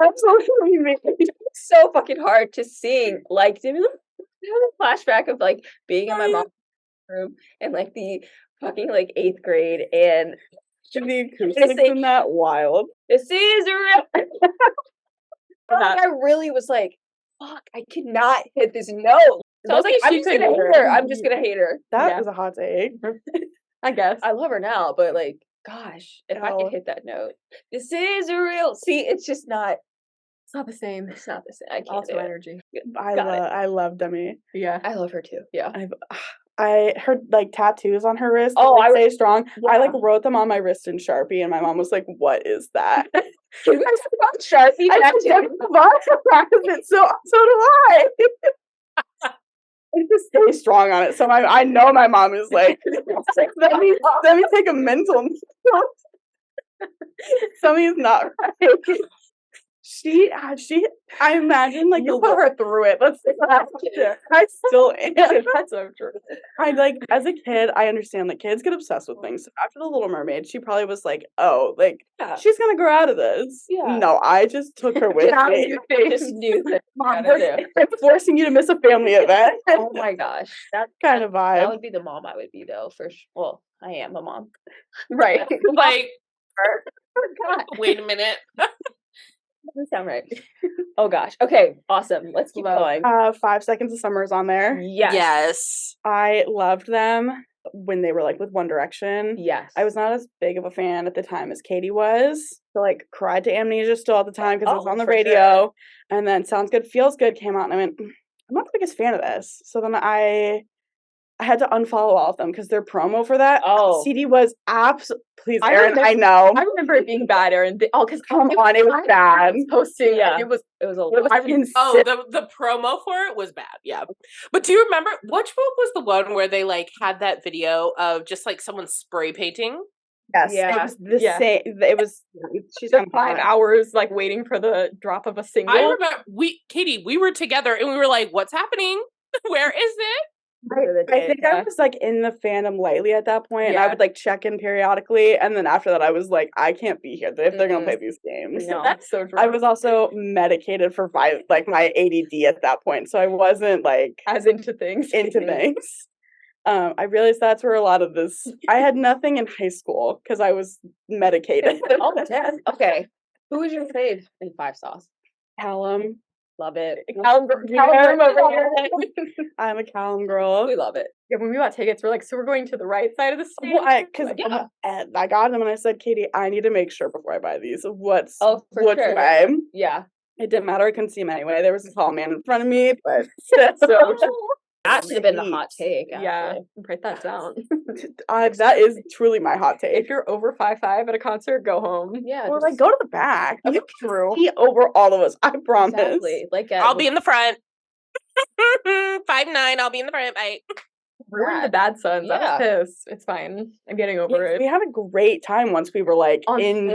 Absolutely.
So fucking hard to sing like Demi Lovato. I have a flashback of like being in my mom's room in like the fucking like 8th grade and
The acoustics in that wild.
this is real. Like, I really was like, fuck, I cannot hit this note. So I was like,
Lucky
I'm
she
just gonna
couldn't.
hate her. I'm just gonna hate her.
That
Yeah.
was a hot take.
I guess.
I love her now, but like, gosh, if I
No.
could hit that note, this is real. See, it's just not.
It's not the same.
It's not the same. I can't
Also
do it.
energy.
I love Demi.
Yeah.
I love her too. Yeah.
Her like tattoos on her wrist.
Oh,
like,
I
stay strong. I like
yeah.
wrote them on my wrist in Sharpie, and my mom was like, "What is that?"
Can we talk about Sharpie
I
tattoo?
said, "Demi Lovato practice it, so do I." It just stay strong on it. So I know my mom is like, let me take a mental note. Something's not right. I imagine like
You put her through it. Let's say that.
I still am.
That's so true.
I like as a kid, I understand that kids get obsessed with things. So after the Little Mermaid, she probably was like, "Oh, like
Yeah.
she's gonna grow out of this."
Yeah.
No, I just took her with
Now
me.
you think just knew that
Mom,
gotta do.
I'm forcing you to miss a family event.
Oh my gosh, that
kind of
that
vibe.
would be the mom I would be though. For sure. Well, I am a mom.
Right.
Like,
God,
wait a minute.
doesn't sound right. Oh gosh. Okay. Awesome. Let's keep going.
5 Seconds of Summer is on there.
Yes.
Yes.
I loved them when they were like with One Direction.
Yes.
I was not as big of a fan at the time as Katie was. So like cried to Amnesia still at the time because it was on the
for
radio.
sure.
And then Sounds Good Feels Good came out and I went, I'm not the biggest fan of this. So then I had to unfollow all of them because their promo for that CD was please, Erin, I know.
I remember it being bad, Erin. Because
Come on, it was bad.
Posting, yeah, it was a lot.
Oh, the promo for it was bad, yeah. But do you remember which one was the one where they like had that video of just like someone spray painting?
Yes,
Yeah.
it was the same. It was she's
just 5 hours like waiting for the drop of a single.
I remember Katie, we were together and we were like, "What's happening? Where is it?"
I think I was like in the fandom lightly at that point, and I would like check in periodically, and then after that, I was like, I can't be here if they're gonna play these games.
No, that's so true.
I was also medicated for like my ADD at that point, so I wasn't like
as into things.
I realized that's where a lot of this. I had nothing in high school because I was medicated.
Oh, damn. Okay, who was your fave in 5 Sauce?
Callum.
Love it.
Callum
over here.
I'm a Callum girl.
We love it. Yeah, when we bought tickets, we're like, so we're going to the right side of the stage?
Well, because I got them and I said, Katie, I need to make sure before I buy these what's
sure.
way.
Yeah.
It didn't matter. I couldn't see him anyway. There was a tall man in front of me, but
that should have been the hot take. Actually.
Yeah,
write that down.
That is truly my hot take.
If you're over 5'5" at a concert, go home. Yeah,
or like go to the back. You can see over all of us. I promise.
Exactly. Like
I'll be in the front. 5'9", I'll be in the front. Bye.
Ruined the bad sons. I was pissed. It's fine. I'm getting over it.
We had a great time once we were like in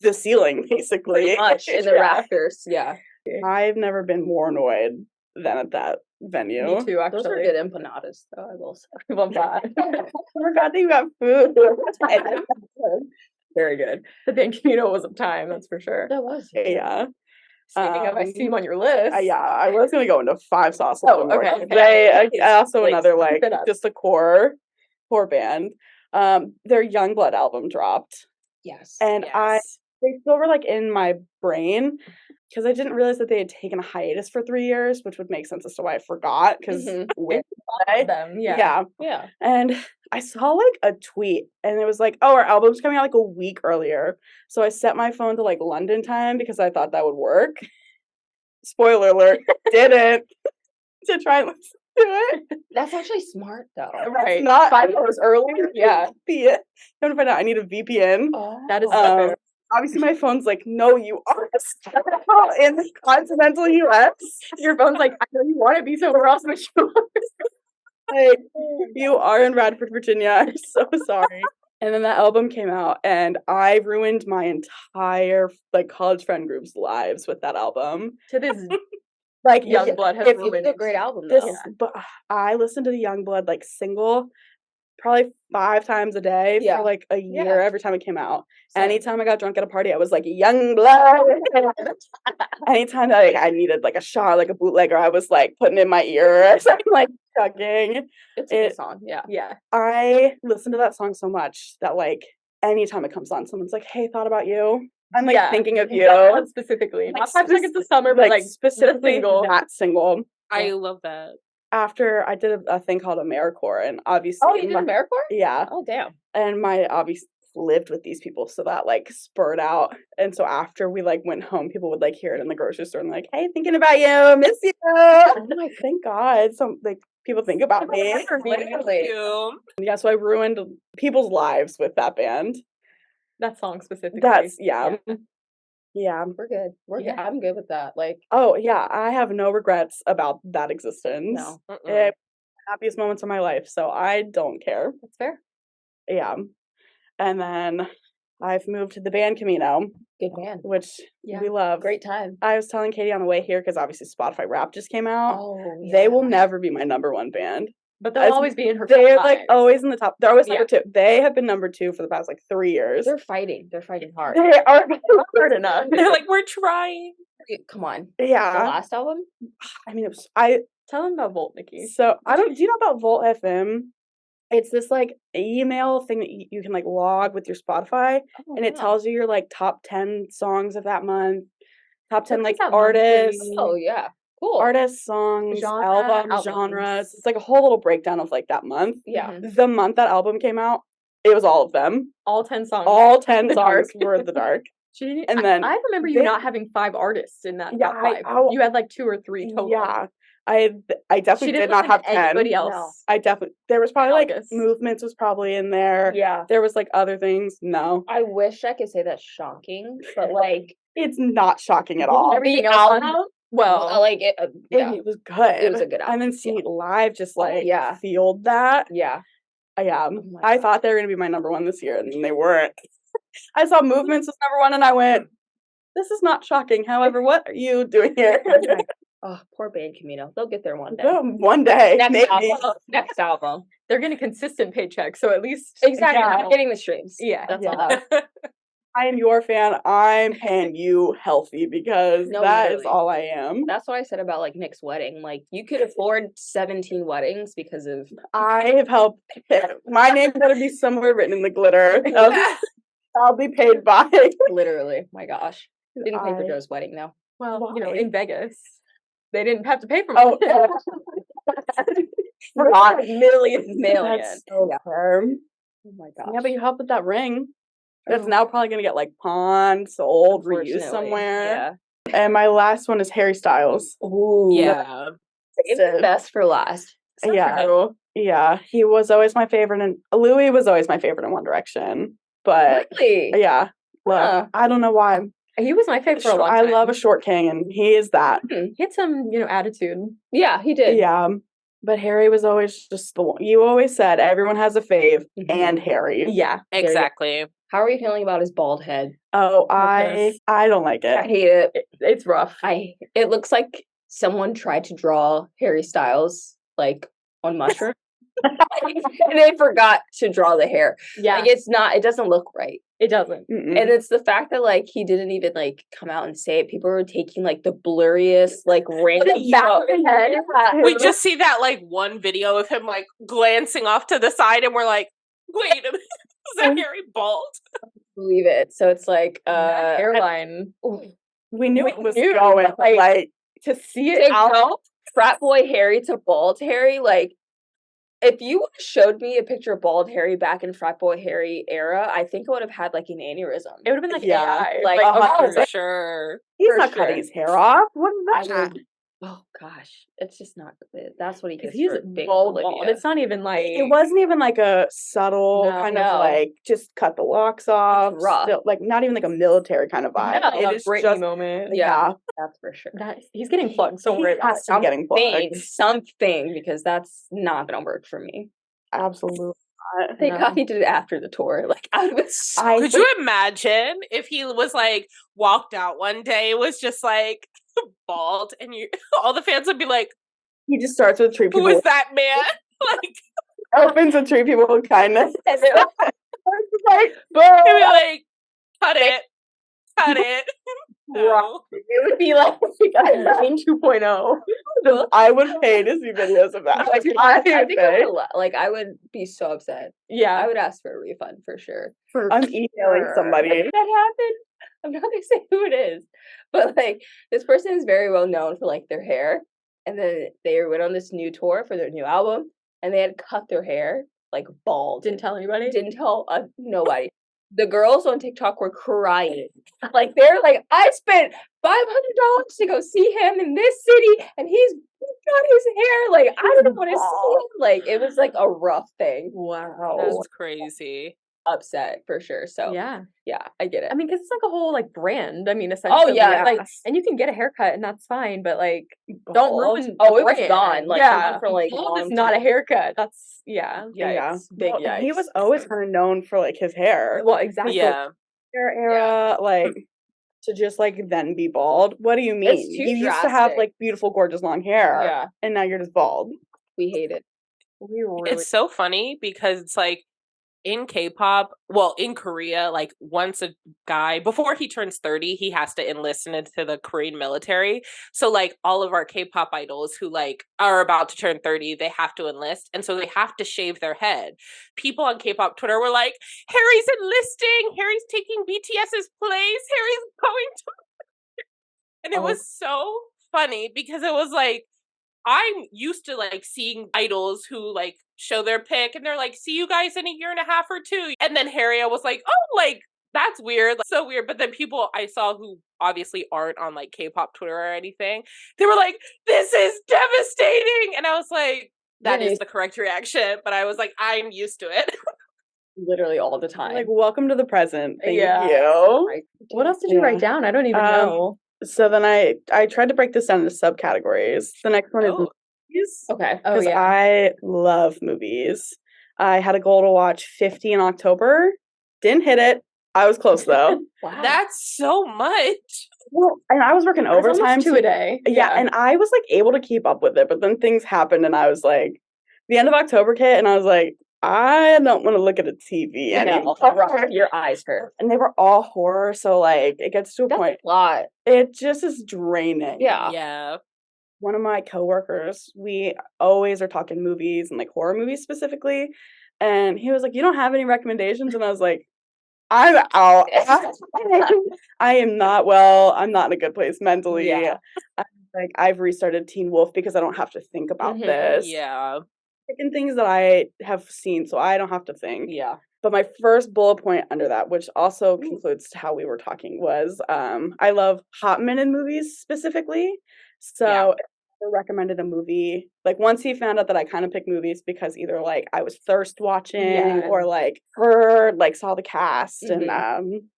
the ceiling, basically.
Pretty much in the rafters. Yeah.
I've never been more annoyed than at that venue.
Me too, actually. Those are good empanadas, though, I will say. I love that.
I forgot that you got food.
Very good. The Pan Camino was of time, that's for sure. That was.
Yeah.
Speaking of, I see him on your list.
Yeah, I was going to go into 5 Sauce.
Okay.
They also another like just a core band. Their Youngblood album dropped.
Yes.
And they still were like in my brain because I didn't realize that they had taken a hiatus for 3 years, which would make sense as to why I forgot because them. Yeah. And I saw like a tweet and it was like, oh, our album's coming out like a week earlier. So I set my phone to like London time because I thought that would work. Spoiler alert, didn't. To try and listen to it.
That's actually smart though.
Right. Not
5 hours earlier. Yeah.
I'm gonna find out I need a VPN.
Oh. That is
obviously my phone's like, no, you are in the continental US.
Your phone's like, I know you want to be somewhere else, but you
like, you are in Radford, Virginia. I'm so sorry. And then that album came out and I ruined my entire like college friend group's lives with that album.
To this
like
Youngblood has ruined a great album though.
But I listened to the Youngblood like single probably 5 times a day for like a year every time it came out. Same. Anytime I got drunk at a party, I was like Youngblood. Anytime that I needed like a shot, like a bootlegger, I was like putting it in my ear. So I'm like chugging.
It's a good song. Yeah.
I listen to that song so much that like anytime it comes on, someone's like, "Hey, thought about you." I'm like thinking of you.
That one specifically. Not 5 Seconds of Summer, but like
specifically that single.
I love that.
After I did a thing called AmeriCorps, and obviously,
you did AmeriCorps?
Yeah.
Oh damn.
And my obviously lived with these people, so that like spurred out. And so after we like went home, people would like hear it in the grocery store and like, "Hey, thinking about you, miss you." I'm like, thank God, some like people think about me. Yeah, so I ruined people's lives with that band.
That song specifically.
That's yeah.
We're good. We're good. I'm good with that. Like,
oh yeah, I have no regrets about that existence.
No.
Happiest moments of my life, so I don't care.
That's fair.
Yeah. And then I've moved to the band Camino,
Good man.
which
Yeah.
we love.
Great time.
I was telling Katie on the way here because obviously Spotify Wrapped just came out.
Oh,
They will never be my number one band.
But they'll
As-
always be in her
They're
top
like
five.
always in the top. They're always
Yeah.
number 2. They have been number 2 for the past like 3 years.
They're fighting. They're fighting hard.
They are
hard enough.
They're like, we're trying.
Come on. The
yeah.
last album?
I mean,
Tell them about Volt, Nikki.
So I don't. Do you know about Volt FM? It's this like email thing that you can like log with your Spotify,
Oh,
and it
wow.
tells you your like top 10 songs of that month, top 10 like
What is that
artists,
monthly-
Oh, yeah. Cool.
artists, songs, albums,
Albums.
genres. It's like a whole little breakdown of like that month.
Yeah.
Mhm.
The month that album came out, it was all of them.
All 10 songs.
All 10
The
songs
Dark.
were The Dark.
She didn't,
And then
I remember you
they-
not having 5 artists in that
Yeah,
top 5.
I-
You had like 2 or 3 total.
Yeah, I
She
definitely
didn't
did not
listen
have
to
10.
anybody
No.
else.
I definitely there was probably like
August.
Movements was probably in there.
Yeah.
There was like other things. No,
I wish I could say that's shocking, but like
it's not shocking at all.
Everything
the
else on-
album,
Well,
like it, yeah,
It was good.
It was a good
And then
album,
seeing
yeah.
it live just like
yeah.
fueled that.
yeah.
Yeah.
Oh my
I
God.
thought they were gonna be my number 1 this year, and they weren't. I saw Movements was number 1, and I went, "This is not shocking." However, what are you doing here?
Oh, poor band Camino. They'll get there one day.
One day,
Next
maybe.
album. Next album.
they're getting consistent paychecks, so at least
Exactly.
Yeah.
I'm getting the streams.
Yeah.
That's
Yeah.
all.
I am your fan. I'm paying you healthy because
No,
that is
literally.
all I am.
That's what I said about like Nick's wedding. Like you could afford 17 weddings because of
I have helped. My name better be somewhere written in the glitter. I'll be paid by.
literally. My gosh. Didn't pay for
I-
Joe's wedding though.
Well,
Why?
in Vegas, they didn't have to pay for
Oh,
mine.
forgot.
Million.
That's so firm.
Oh my gosh.
Yeah, but you helped with that ring. That's
Oh.
now probably gonna get like pawned, sold, reused
Unfortunately,
somewhere. And my last one is Harry Styles.
Yeah. Ooh.
Yeah.
Save the best for last.
Yeah.
So,
Yeah, he was always my favorite, and Louis was always my favorite in One Direction. But
Really?
yeah, look,
Huh.
I don't know why.
he was my favorite for a long
I
time.
love a short king, and he is that.
He had some, attitude.
Yeah, he did.
Yeah, but Harry was always just the one. You always said everyone has a fave,
Mhm.
and Harry.
Yeah.
There you go.
Exactly.
How are you feeling about his bald head?
Oh,
Goodness.
I don't like
I
it.
hate it.
It's rough.
It looks like someone tried to draw Harry Styles like on mushroom. And they forgot to draw the hair.
Yeah,
Like it doesn't look right.
it doesn't.
Mm-mm.
And it's the fact that like he didn't even like come out and say it. People were taking like the blurriest, like random
The back of the head.
Yeah.
We just see that like one video of him like glancing off to the side, and we're like, wait a minute, is that Harry bald?
Believe it. So it's like
That hairline.
we knew
we
it was
knew,
going. Like
To see
to
it out.
go frat boy Harry to bald Harry, like if you would have showed me a picture of bald Harry back in frat boy Harry era, I think I would have had like an aneurysm.
It would have been like
Yeah,
AI.
like,
oh,
For sure.
he's
For
not cutting
sure.
his hair off. What
I
is that?
would, oh gosh, it's just not. That's what he gets.
he's
for being
bald.
Olivia.
It's not even like
It wasn't even like a subtle
No.
kind
No.
of like just cut the locks off.
rough.
Still, like not even like a military kind of vibe.
Yeah,
It
a
is
Britney
just
moment.
yeah.
That's for sure.
That, he's getting plugged. So
He
worried about
has to be getting plugged.
Something, because that's not gonna work for me.
Absolutely not.
Thank
No.
God he did it after the tour. Like I was so
I
Could you imagine if he was like walked out one day, was just like bald, and you all the fans would be like,
He just starts with treat
who
people.
is that man? Like
Opens with treat people with kindness.
and then,
Like,
he'd be
boom.
like, cut it. Cut it. No.
it would be like
in 2.0.
I would pay to see videos of that. Like,
I
I
think I
would
would like I would be so upset. I
Yeah.
would ask for a refund for sure.
I'm emailing somebody.
That happened. I'm not gonna say who it is, but like this person is very well known for like their hair, and then they went on this new tour for their new album, and they had cut their hair like bald.
Didn't tell anybody.
Didn't tell nobody. The girls on TikTok were crying. Like they're like, I spent $500 to go see him in this city, and he's got his hair. Like I don't want to see him. Like it was like a rough thing.
Wow.
That's crazy.
Upset for sure. So
Yeah.
yeah, I get it.
I mean, because it's like a whole like brand. I mean, essentially.
yeah.
Like, and you can get a haircut and that's fine, but like, don't
Bald?
ruin.
Oh,
the
it was
brand.
gone. Like
yeah.
gone for like
Bald
long
is not a
time.
haircut. That's yeah.
Yikes. Big
Well,
yikes.
He was always kind of known for like his hair.
Well, exactly.
Yeah.
era, like to just like then be bald. What do you mean?
It's too
You used to have
drastic.
like beautiful, gorgeous long hair,
Yeah.
and now you're just bald.
We hate it.
We really
It's so funny because it's like in K-pop, well, in Korea, like once a guy, before he turns 30, he has to enlist into the Korean military. So like all of our K-pop idols who like are about to turn 30, they have to enlist. And so they have to shave their head. People on K-pop Twitter were like, Harry's enlisting, Harry's taking BTS's place, Harry's going to. And it was so funny because it was like, I'm used to like seeing idols who like show their pic and they're like, see you guys in a year and a half or two. And then Harry was like, oh, like that's weird. Like, so weird. But then people I saw who obviously aren't on like K-pop Twitter or anything, they were like, this is devastating. And I was like, that is the correct reaction. But I was like, I'm used to it.
Literally all the time.
Like, welcome to the present. Thank you.
What else did you write down? I don't even know.
So then I tried to break this down into subcategories. The next one is movies.
Okay.
Because I love movies. I had a goal to watch 50 in October. Didn't hit it. I was close though.
Wow.
That's so much.
Well, and I was working
That's almost
overtime
2 a day.
Yeah, and I was like able to keep up with it, but then things happened and I was like, the end of October hit and I was like, I don't want to look at a TV anymore.
Your eyes hurt.
And they were all horror, so like it gets to a point.
A lot.
It just is draining.
Yeah.
One of my coworkers, we always are talking movies and like horror movies specifically. And he was like, you don't have any recommendations? And I was like, I'm out. I am not well. I'm not in a good place mentally.
Yeah.
Like I've restarted Teen Wolf because I don't have to think about this.
Yeah.
Picking things that I have seen, so I don't have to think.
Yeah.
But my first bullet point under that, which also concludes to how we were talking, was I love hot minute movies specifically. So I recommended a movie. Like once he found out that I kind of pick movies because either like I was thirst watching or like heard, like saw the cast and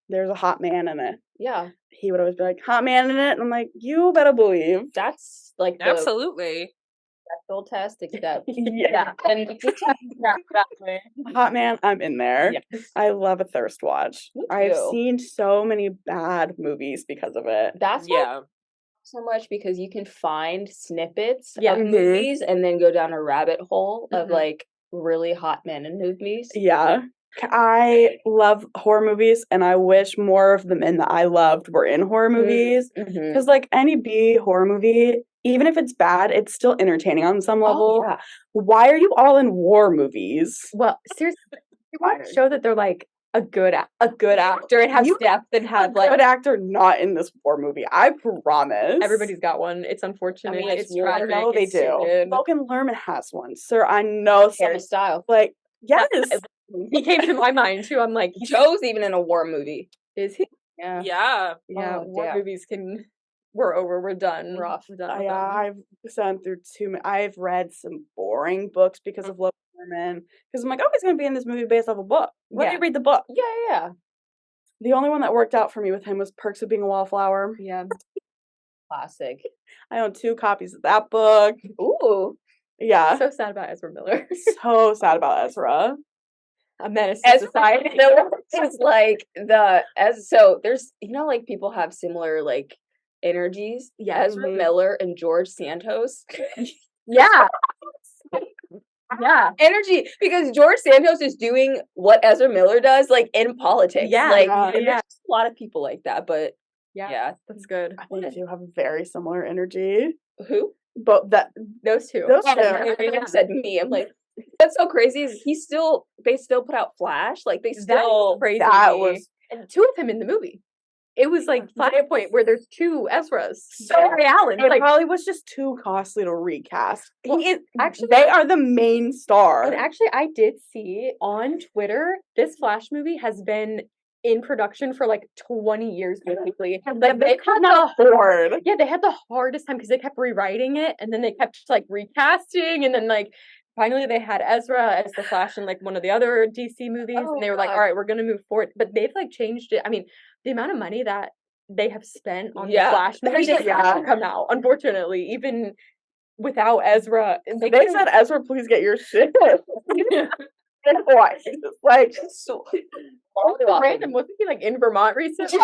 there's a hot man in it.
Yeah.
He would always be like, hot man in it. And I'm like, you better believe.
That's like
Absolutely.
threshold test, except
Yeah.
And
Hot man, I'm in there.
Yes.
I love a thirst watch.
Me
I've
too.
seen so many bad movies because of it.
That's why so much because you can find snippets of movies and then go down a rabbit hole of like really hot men in movies.
Yeah. I love horror movies and I wish more of the men that I loved were in horror movies. Because like any B horror movie, even if it's bad, it's still entertaining on some level. Why are you all in war movies?
Well, seriously, you want to show that they're like a good actor and have depth and have like
good actor not in this war movie. I promise.
Everybody's got one. It's unfortunate.
I mean,
it's
I
tragic.
know they
it's
do.
stupid.
Logan Lerman has one, sir. I know.
Harry Styles.
Like yes,
He came to my mind too. I'm like,
Joe's even in a war movie.
is he?
Yeah.
Yeah.
Yeah,
Oh,
war
damn.
movies can. We're over. We're done.
Rough.
We're done with
yeah,
them.
I've gone through I've read some boring books because of Logan Lerman. Because I'm like, oh, he's gonna be in this movie based off a book. Let me read the book.
Yeah.
The only one that worked out for me with him was Perks of Being a Wallflower.
Yeah.
Classic.
I own 2 copies of that book.
Ooh.
Yeah.
So sad about Ezra Miller.
So sad about Ezra.
A menace to society.
It's like so there's like people have similar like energies.
Yeah.
Ezra Miller and George Santos.
Yeah. Yeah.
Energy because George Santos is doing what Ezra Miller does like in politics.
Yeah.
Like
yeah.
there's a lot of people like that, but
Yeah. That's good.
I think they do have very similar energy.
who?
But
Those two.
those two.
Everyone said me. I'm like, that's so crazy. They still put out Flash. Like they still
crazy.
That was
And 2 of them in the movie. It was like Flashpoint where there's 2 Ezras. So
Yeah.
Ray Allen.
It
Like,
probably was just too costly to recast.
Well,
Actually, they are the main star.
and actually, I did see on Twitter this Flash movie has been in production for like 20 years, basically. Like
they could not afford.
Yeah, they had the hardest time because they kept rewriting it and then they kept like recasting and then like finally they had Ezra as the Flash in like one of the other DC movies and they were like,
God.
all right, we're gonna move forward. But they've like changed it. I mean, the amount of money that they have spent on the Flash movie just hasn't come out, unfortunately, even without Ezra.
They said, Ezra, please get your shit. in Hawaii. Like,
So
Random, wasn't he like in Vermont recently?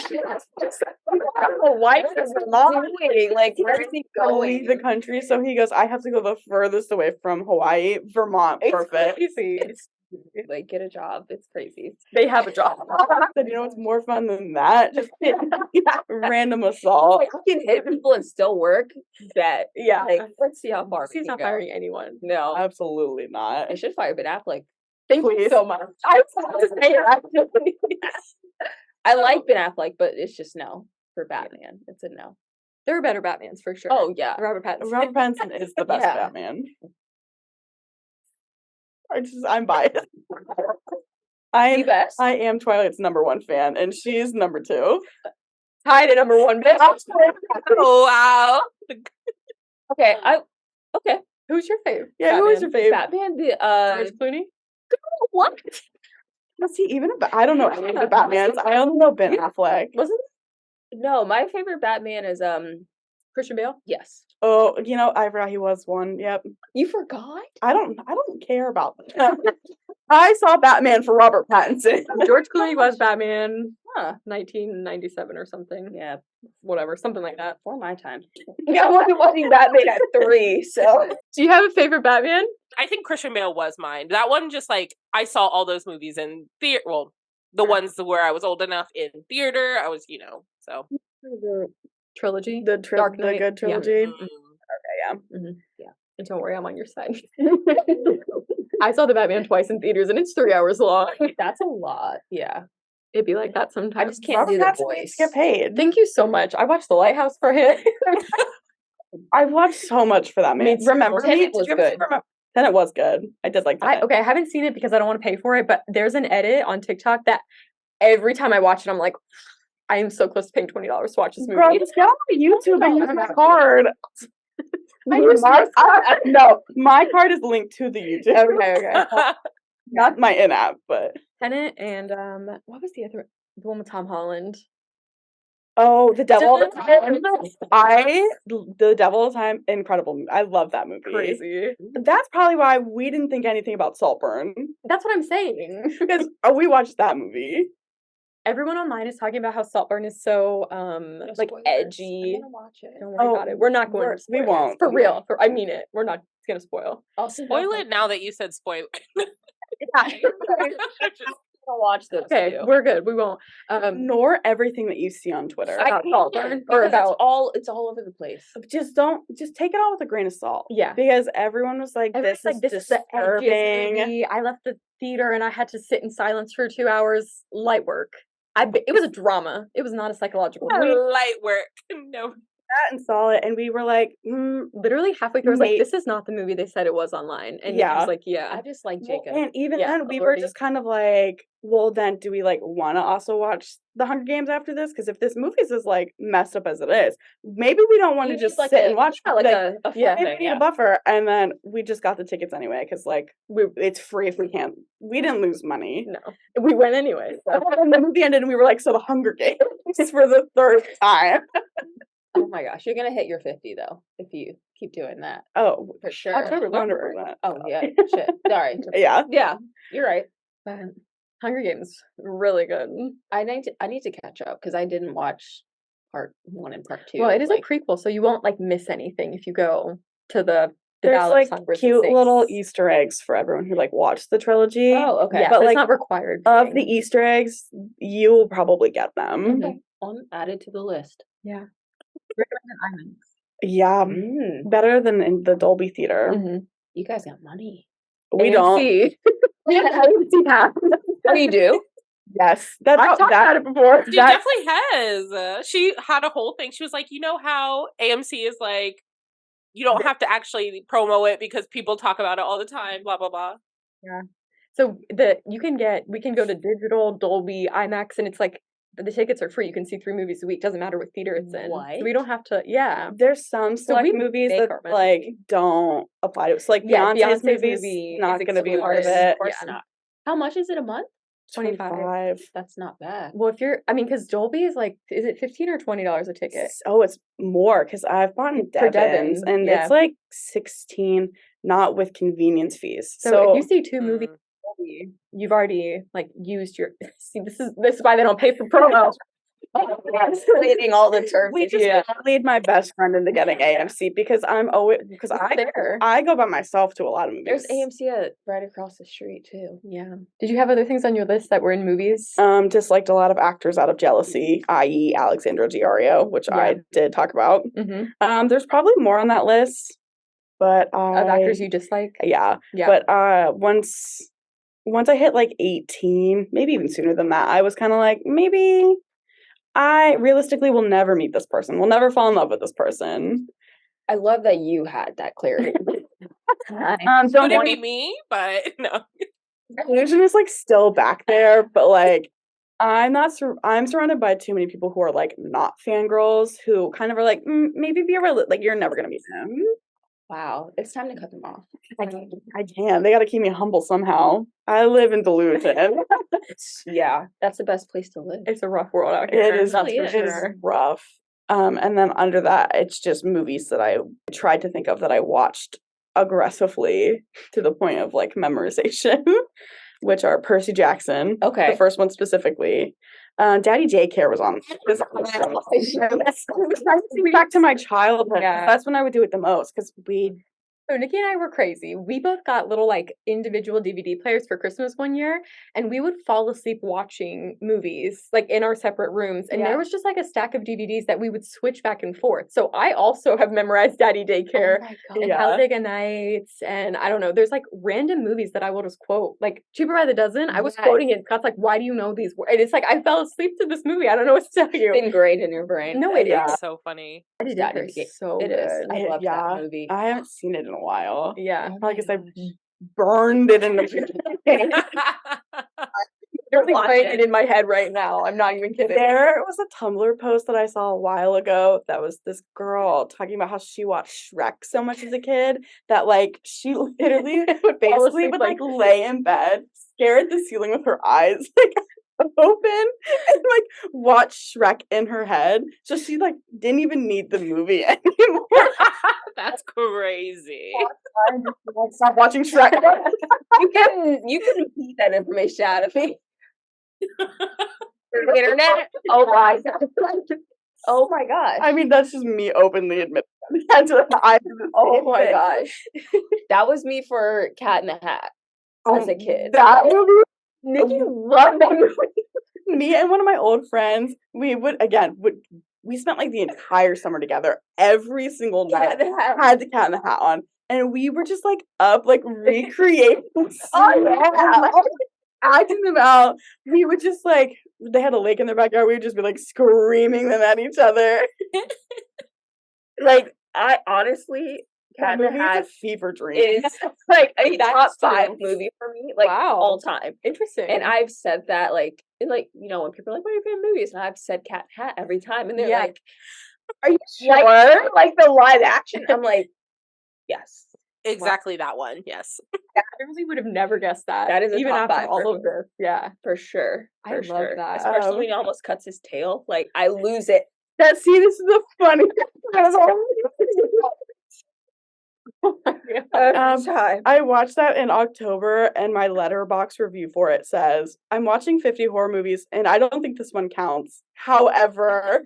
Hawaii is Vermont.
like, where is he
leave the country. So he goes, I have to go the furthest away from Hawaii, Vermont. Perfect.
Crazy.
Like, get a job. It's crazy.
They have a job.
Said, you know what's more fun than that? Just random assault.
Like, you can hit people and still work. Bet.
Yeah.
Like, let's see how far we
He's
can
not
go.
firing anyone.
No.
Absolutely not.
I should fire Ben Affleck.
Thank you
Please.
so much.
I was about to say that. I like Ben Affleck, but it's just no for Batman. It's a no.
There are better Batmans for sure.
Oh yeah.
Robert Pattinson.
Robert Pattinson is the best
Yeah.
Batman. I'm biased.
The best.
I am Twilight's #1 fan, and she's #2.
Tied at #1, bitch.
Oh wow. Okay. Okay.
Who's your favorite?
Yeah, who is your favorite?
Batman. The
George Clooney?
what?
Was he even I don't know any of the Batmans. I only know Ben Affleck.
Wasn't
No, my favorite Batman is
Christian Bale?
yes.
Oh, I forgot he was one. Yep.
You forgot?
I don't care about that. I saw Batman for Robert Pattinson.
George Clooney was Batman,
Huh.
1997 or something.
Yeah.
Whatever, something like that.
For my time. I wasn't watching Batman at 3, so
Do you have a favorite Batman?
I think Christian Bale was mine. That one just like I saw all those movies in theater. Well, the ones where I was old enough in theater. I was, so.
The trilogy.
The
Dark Knight,
good
yeah.
trilogy.
Mm.
And don't worry, I'm on your side. I saw the Batman twice in theaters, and it's 3 hours long.
that's a lot. Yeah.
It'd be like that sometimes.
I just can't
Robert
do the
Pattinson needs
voice.
to get paid.
Thank you so much. I watched The Lighthouse for him.
I've watched so much for that man.
Me too.
Remember me?
Tenet
Did
was
you ever see
good.
Tenet was good. I did like that.
Okay, I haven't seen it because I don't want to pay for it, but there's an edit on TikTok that every time I watch it, I'm like, I am so close to paying $20 to watch this movie.
Girl, just get on YouTube and use my card.
I
No, my card is linked to the YouTube.
Okay.
Not my in-app, but
Tenet and what was the other? The one with Tom Holland.
oh, The Devil All the Time. The Devil All the Time, incredible movie. I love that movie.
Crazy.
That's probably why we didn't think anything about Saltburn
That's what I'm saying.
because we watched that movie.
Everyone online is talking about how Saltburn is so like edgy.
I'm gonna watch it.
Don't worry
Oh,
about it. We're not going to
we
spoil it.
won't.
For real. I mean it. We're not gonna spoil.
I'll
Spoil it now that you said spoil.
I'm gonna watch this.
Okay,
too.
we're good. We won't.
Ignore everything that you see on Twitter.
About Saltburn or
Because
about
it's all over the place.
Just take it all with a grain of salt.
Yeah.
Because everyone was like,
Everyone's
this is
this is the edgiest
disturbing.
movie. I left the theater and I had to sit in silence for 2 hours. Light work. It was a drama. It was not a psychological movie.
Light work. No.
And saw it, and we were like,
Literally halfway through, I was like, this is not the movie they said it was online. And yeah, I
Yeah.
was like, yeah.
I just like
well,
Jacob.
and even
Yeah,
then, we were
already.
just kind of like, well, then do we like want to also watch The Hunger Games after this? Because if this movie is as like messed up as it is, maybe we don't want to
You
just
need, like,
sit
a-
and watch.
yeah, like a
yeah,
thing,
maybe we need
yeah.
a buffer, and then we just got the tickets anyway because like it's free if we can't. We didn't lose money.
No. We went anyway. So.
And the movie ended, and we were like, so The Hunger Games for the third time.
Oh my gosh, you're gonna hit your 50 though if you keep doing that
Oh,
for sure.
October 100%.
Oh yeah, shit. Sorry.
Yeah.
Yeah, you're right.
But Hunger Games, really good.
I need to catch up because I didn't watch part 1 and part 2.
Well, it is
like,
a prequel, so you won't like miss anything if you go to the
There's
Ballad of
like
Songbirds and
cute little
Snakes.
Easter eggs for everyone who like watched the trilogy.
Oh, okay.
Yeah,
but,
but
like,
it's not required.
Of the Easter eggs, you will probably get them.
Okay. On added to the list.
yeah.
Yeah, better than in the Dolby Theater.
Mm-hmm.
You guys got money.
We don't.
AMC that.
We do.
Yes, that's
I've talked about it before.
She definitely has. She had a whole thing. She was like, you know how AMC is like, you don't have to actually promo it because people talk about it all the time, blah, blah, blah.
Yeah. So we can go to digital, Dolby, IMAX, and it's like the tickets are free. You can see 3 movies a week. Doesn't matter what theater it's in.
What?
So we don't have to. Yeah.
There's some select
we
movies
make
that
our money.
like don't apply to it. So like
Yeah,
Beyonce's
Beyonce's
movies
movie
not
is
going to be a part of
exclusive.
it.
Of course
Yeah.
not. How much is it a month?
25.
That's not bad.
Well, because Dolby is like, is it $15 or $20 a ticket?
Oh, it's more because I've bought in
For
Devon's,
Devon's,
and
yeah.
it's like 16, not with convenience fees.
So
So
if you see 2 movies you've already like used your. See, this is why they don't pay for promo.
Reading all the terms.
We just lead my best friend into getting AMC because I go by myself to a lot of movies.
There's AMC right across the street too.
Yeah. Did you have other things on your list that were in movies?
Disliked a lot of actors out of jealousy, i.e. Alexandra Daddario, which I did talk about.
Mm-hmm.
There's probably more on that list, but
Of actors you dislike?
Yeah. But once I hit like 18, maybe even sooner than that, I was kind of like, maybe I realistically will never meet this person. We'll never fall in love with this person.
I love that you had that clarity.
Could it be me? But no.
Illusion is like still back there, but like I'm surrounded by too many people who are like not fangirls who kind of are like maybe be like you're never gonna meet him.
Wow, it's time to cut them off.
I can't. They got to keep me humble somehow. I live in delusion.
Yeah, that's the best place to live.
It's a rough world out here.
It is rough. And then under that, it's just movies that I tried to think of that I watched aggressively to the point of like memorization, which are Percy Jackson.
Okay.
The first one specifically. Daddy Daycare was on. It's nice to be back to my childhood.
Yeah.
That's when I would do it the most because
So Nikki and I were crazy. We both got little like individual DVD players for Christmas one year, and we would fall asleep watching movies like in our separate rooms. And there was just like a stack of DVDs that we would switch back and forth. So I also have memorized Daddy Daycare and Talladega Nights, and I don't know. There's like random movies that I will just quote, like Cheaper by the Dozen. I was quoting it. Scott's like, "Why do you know these words?" And it's like I fell asleep to this movie. I don't know what to tell you.
It's ingrained in your brain.
No, it is
So funny.
Daddy Daycare is so
It
good.
is. I love that movie.
I haven't seen it in a while.
Yeah.
Probably because I burned it in the
Literally playing it in my head right now. I'm not even kidding.
There was a Tumblr post that I saw a while ago that was this girl talking about how she watched Shrek so much as a kid that like she literally would like lay in bed, stare at the ceiling with her eyes like open and like watch Shrek in her head. So she like didn't even need the movie anymore.
That's crazy.
Stop watching Shrek.
You can repeat that information out of me. The internet. Oh my god. Oh my gosh.
I mean, that's just me openly admitting.
Oh my gosh. That was me for Cat in the Hat as a kid.
That movie.
Nikki loved that movie.
Me and one of my old friends, we spent like the entire summer together. Every single night had the Cat in the Hat on, and we were just like up, like recreating. Acting them out. We would just like they had a lake in their backyard. We would just be like screaming them at each other.
Like I honestly, Cat in the Hat
is a fever dream.
is like a top 5 movie for me, like all time.
Interesting.
And I've said that like when people are like, "What are your favorite movies?" and I've said Cat in the Hat every time, and they're like,
"Are you sure?"
Like the live action. I'm like, yes.
Exactly that one. Yes.
I really would have never guessed that.
That is
even
top
after
5
all of this. Yeah,
for sure.
I love that.
Especially when he almost cuts his tail. Like I lose it.
This is the funny. I watched that in October, and my Letterboxd review for it says, "I'm watching 50 horror movies, and I don't think this one counts. However,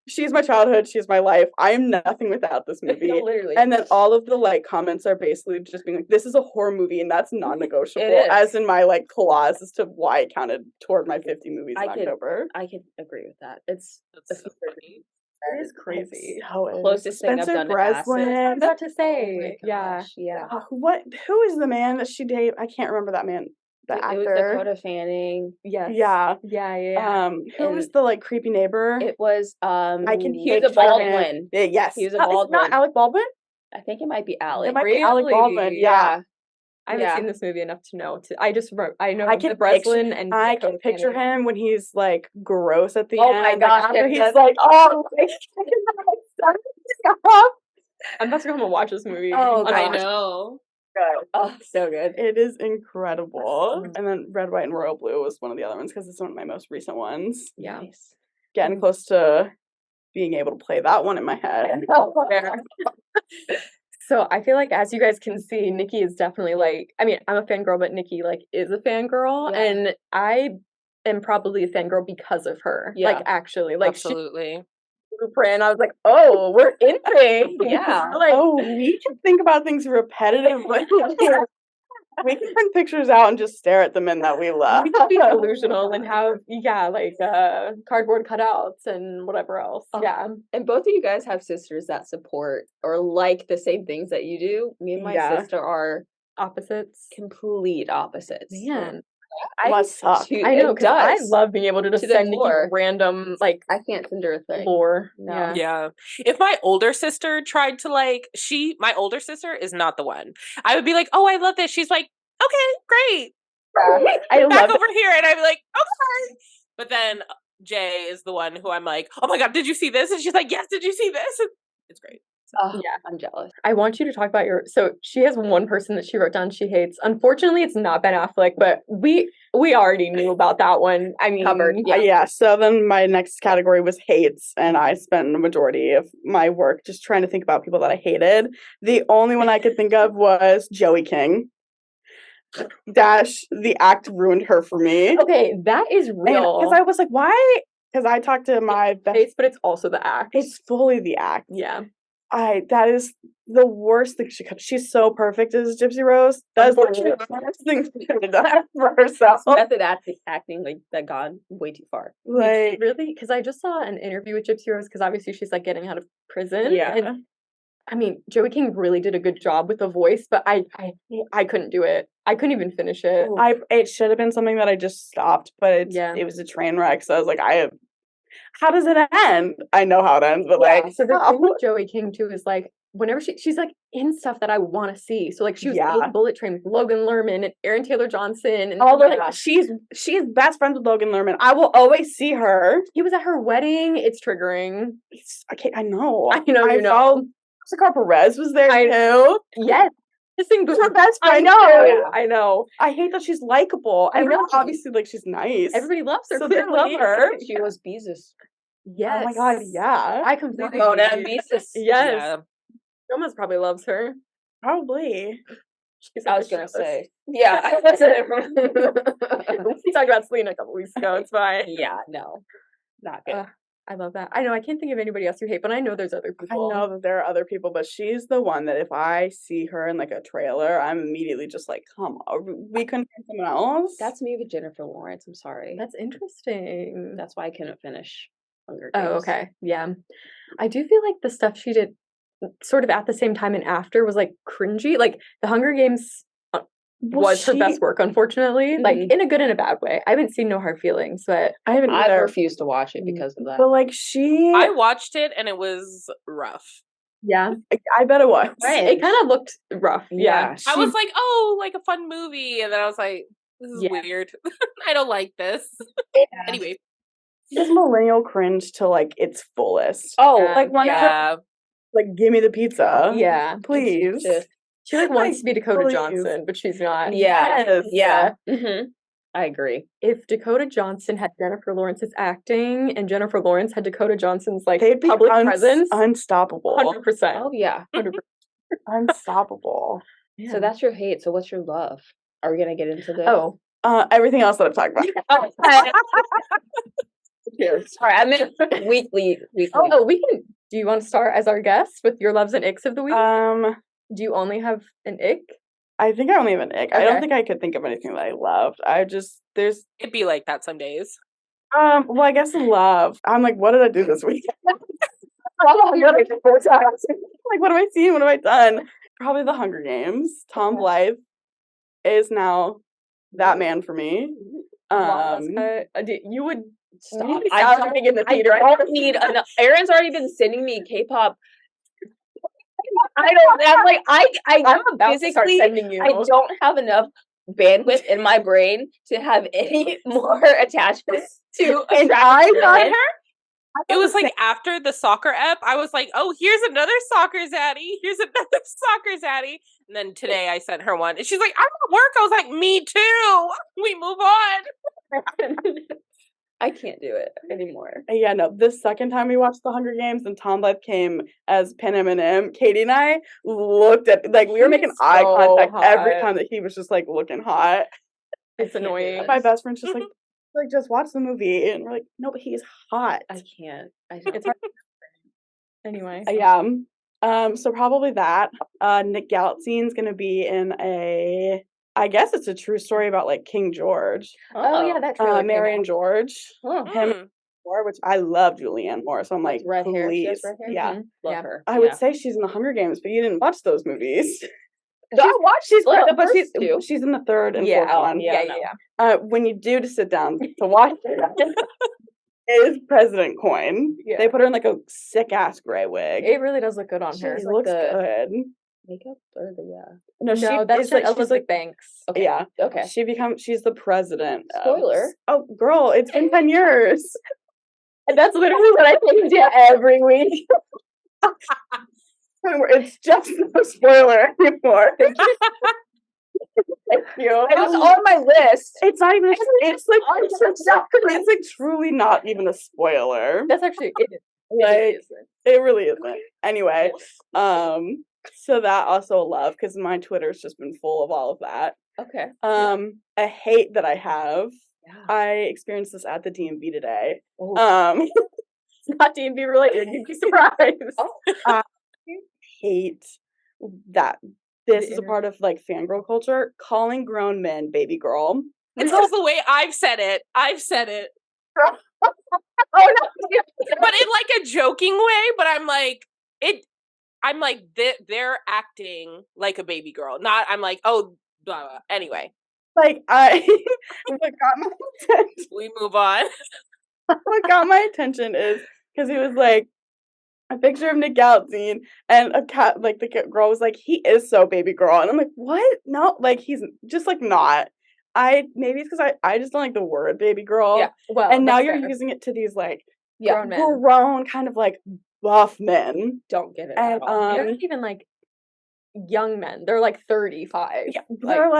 she's my childhood. She's my life. I am nothing without this movie."
No, literally.
And then all of the like comments are basically just being like, "This is a horror movie, and that's non-negotiable."
It is.
As in my like clause as to why it counted toward my 50 movies in October.
I can agree with that. It's
That's so funny.
It is crazy.
Closest thing I've done to acid.
I was about to
Oh
say,
yeah.
Who is the man that she dated? I can't remember that man. The actor.
It was Dakota Fanning.
Yes.
Yeah. Who was the like creepy neighbor?
It was
he
was a Baldwin.
Yes.
He was a Baldwin.
It's not Alec Baldwin?
I think it might be Alec.
It might be Alec Baldwin. Yeah.
I haven't seen this movie enough to know. I know
I can
the Breslin and
I can picture him when he's like gross at the
end.
Oh
my gosh!
After he's like, oh,
I'm about to go home and watch this movie.
Oh, I know.
Good. Oh, so good.
It is incredible. And then Red, White, and Royal Blue was one of the other ones because it's one of my most recent ones.
Yeah.
Nice.
Getting close to being able to play that one in my head.
So I feel like, as you guys can see, Nikki is definitely like, I mean, I'm a fangirl, but Nikki like is a fangirl,
Yeah.
and I am probably a fangirl because of her.
Yeah.
Like, actually, like
Absolutely.
blueprint. I was like, oh, we're in things.
Yeah.
Like,
Oh, we can think about things repetitively. We can print pictures out and just stare at the men that we love.
we could be delusional and have cardboard cutouts and whatever else.
Oh.
Yeah.
And both of you guys have sisters that support or like the same things that you do. Me and my
Yeah.
sister are
Opposites.
complete opposites.
Man.
Must suck.
I know,
It
because I
does.
love being able to just
To the
send Nikki
core.
random, like,
I can't send her a thing.
lore.
No.
Yeah.
Yeah. If my older sister tried to my older sister is not the one. I would be like, oh, I love this. She's like, okay, great.
I
Back
love
over here. And I'd be like, okay. But then Jay is the one who I'm like, oh my God, did you see this? And she's like, yes, did you see this? And it's great.
Oh,
Yeah.
I'm jealous.
I want you to talk about so she has one person that she wrote down she hates. Unfortunately, it's not Ben Affleck, but we already knew about that one. I mean,
Covered. Yeah.
Yeah, so then my next category was hates, and I spent the majority of my work just trying to think about people that I hated. The only one I could think of was Joey King. The act ruined her for me.
Okay, that is real.
Because I was like, why? Because I talked to my best.
Hates, but it's also the act.
It's fully the act.
Yeah.
That is the worst thing she could. She's so perfect as Gypsy Rose. That's the worst thing she could have done for herself.
Method acting like that gone way too far.
Like,
Really? Because I just saw an interview with Gypsy Rose, because obviously she's like getting out of prison.
yeah.
And I mean, Joey King really did a good job with the voice, but I couldn't do it. I couldn't even finish it.
It should have been something that I just stopped, but it was a train wreck. So I was like, how does it end? I know how it ends, but
So the thing with Joey King too is like, whenever she's like in stuff that I want to see. So like she was in Bullet Train with Logan Lerman and Aaron Taylor Johnson, and
she's best friends with Logan Lerman. I will always see her.
He was at her wedding. It's triggering.
I know.
You know.
Jessica Perez was there too.
Yes.
She's her best friend.
I know.
I hate that she's likable. I know. Obviously, like, she's nice.
Everybody loves her.
So they love her.
She was Beezus.
Yes.
Oh my God, yeah.
I completely
Mona
agree.
Beezus.
Yes.
Yeah.
Gomez probably loves her.
Probably.
I was gonna say. Yeah.
We talked about Selena a couple weeks ago. It's fine.
Yeah, no. Not good.
I love that. I know I can't think of anybody else you hate, but I know there's other people.
I know that there are other people, but she's the one that if I see her in like a trailer, I'm immediately just like, come on, we couldn't find someone else.
That's me with Jennifer Lawrence. I'm sorry.
That's interesting.
That's why I couldn't finish Hunger
Oh,
Games.
okay. Yeah. I do feel like the stuff she did sort of at the same time and after was like cringy. Like the Hunger Games was her best work, unfortunately. Like in a good and a bad way. I haven't seen No Hard Feelings, but
I refused to watch it because of that.
But like
I watched it and it was rough.
yeah.
I bet it was.
It kind of looked rough. Yeah.
I was like, oh, like a fun movie. And then I was like, this is weird. I don't like this. Anyway.
It's millennial cringe to like its fullest.
Oh,
like one like give me the pizza.
Yeah.
Please.
She like wants to be Dakota Johnson, but she's not.
Yeah. Yeah. Mm-hmm. I agree.
If Dakota Johnson had Jennifer Lawrence's acting and Jennifer Lawrence had Dakota Johnson's like
they'd be
public presence,
unstoppable.
100%.
Oh yeah.
100%.
Unstoppable.
Yeah. So that's your hate. So what's your love? Are we gonna get into this?
Oh.
Everything else that I've talked about.
Sorry, I meant weekly.
Oh, we can. Do you want to start as our guest with your loves and icks of the week? Do you only have an ick?
I think I only have an ick.
Okay.
I don't think I could think of anything that I loved.
It'd be like that some days.
Well, I guess love. I'm like, what did I do this week? Like, what have I seen? What have I done? Probably the Hunger Games. Tom Blythe is now that man for me.
You would
stop.
I'm in the theater.
I don't need enough. Aaron's already been sending me K-pop. I don't. I'm like I'm
about to start
physically.
sending you.
I don't have enough bandwidth in my brain to have any more attachments to.
And I got her.
It was like after the soccer ep, I was like, oh, here's another soccer zaddy. Here's another soccer zaddy. And then today I sent her one. And she's like, I'm at work. I was like, me too. We move on.
I can't do it anymore.
Yeah, no. The second time we watched The Hunger Games and Tom Blythe came as Pan M&M, Katie and I looked at we were making eye contact every time that he was just looking hot.
It's annoying.
My best friend's just just watch the movie, and we're like, no, but he's hot.
I can't. It's
hard. Anyway.
Yeah. So probably that. Nick Galitzine gonna be in I guess it's a true story about King George.
Oh yeah, that trailer.
Mary and George.
Oh.
Him Moore, which I love Julianne Moore, so I'm like,
red hair.
please.
She has red hair?
Yeah.
Love her.
I would say she's in The Hunger Games, but you didn't watch those movies.
I watched
But she's in the third and fourth one.
Yeah.
When you do to sit down to watch it, is President Coin.
Yeah.
They put her in a sick ass gray wig.
It really does look good on her.
She looks good.
Makeup or
No,
that's Elizabeth Banks.
Okay.
Yeah.
Okay.
She's the president.
Spoiler.
Oh, girl, it's been 10 years.
And that's literally what I think to every week.
It's just no spoiler anymore. Thank you.
It was on my list.
It's not even. It's truly not even a spoiler.
That's actually it.
It really isn't. Anyway, so that also love because my Twitter's just been full of all of that.
Okay.
A hate that I have.
Yeah.
I experienced this at the DMV today.
It's not DMV related. You'd be surprised.
I hate that this is a part of fangirl culture, calling grown men baby girl.
It's also the way I've said it.
Oh no!
But in a joking way. But I'm they're acting like a baby girl. Not I'm oh blah, blah. Anyway.
What got my attention?
We move on.
What got my attention is because he was a picture of Nick Galitzine and a cat. The girl was he is so baby girl, and I'm what? No, he's just not. Maybe it's because I just don't like the word baby girl.
Yeah. Well,
and now you're using it to these
grown men,
grown kind of buff men.
Don't get it.
And
they're not even young men. They're 35.
Yeah, they're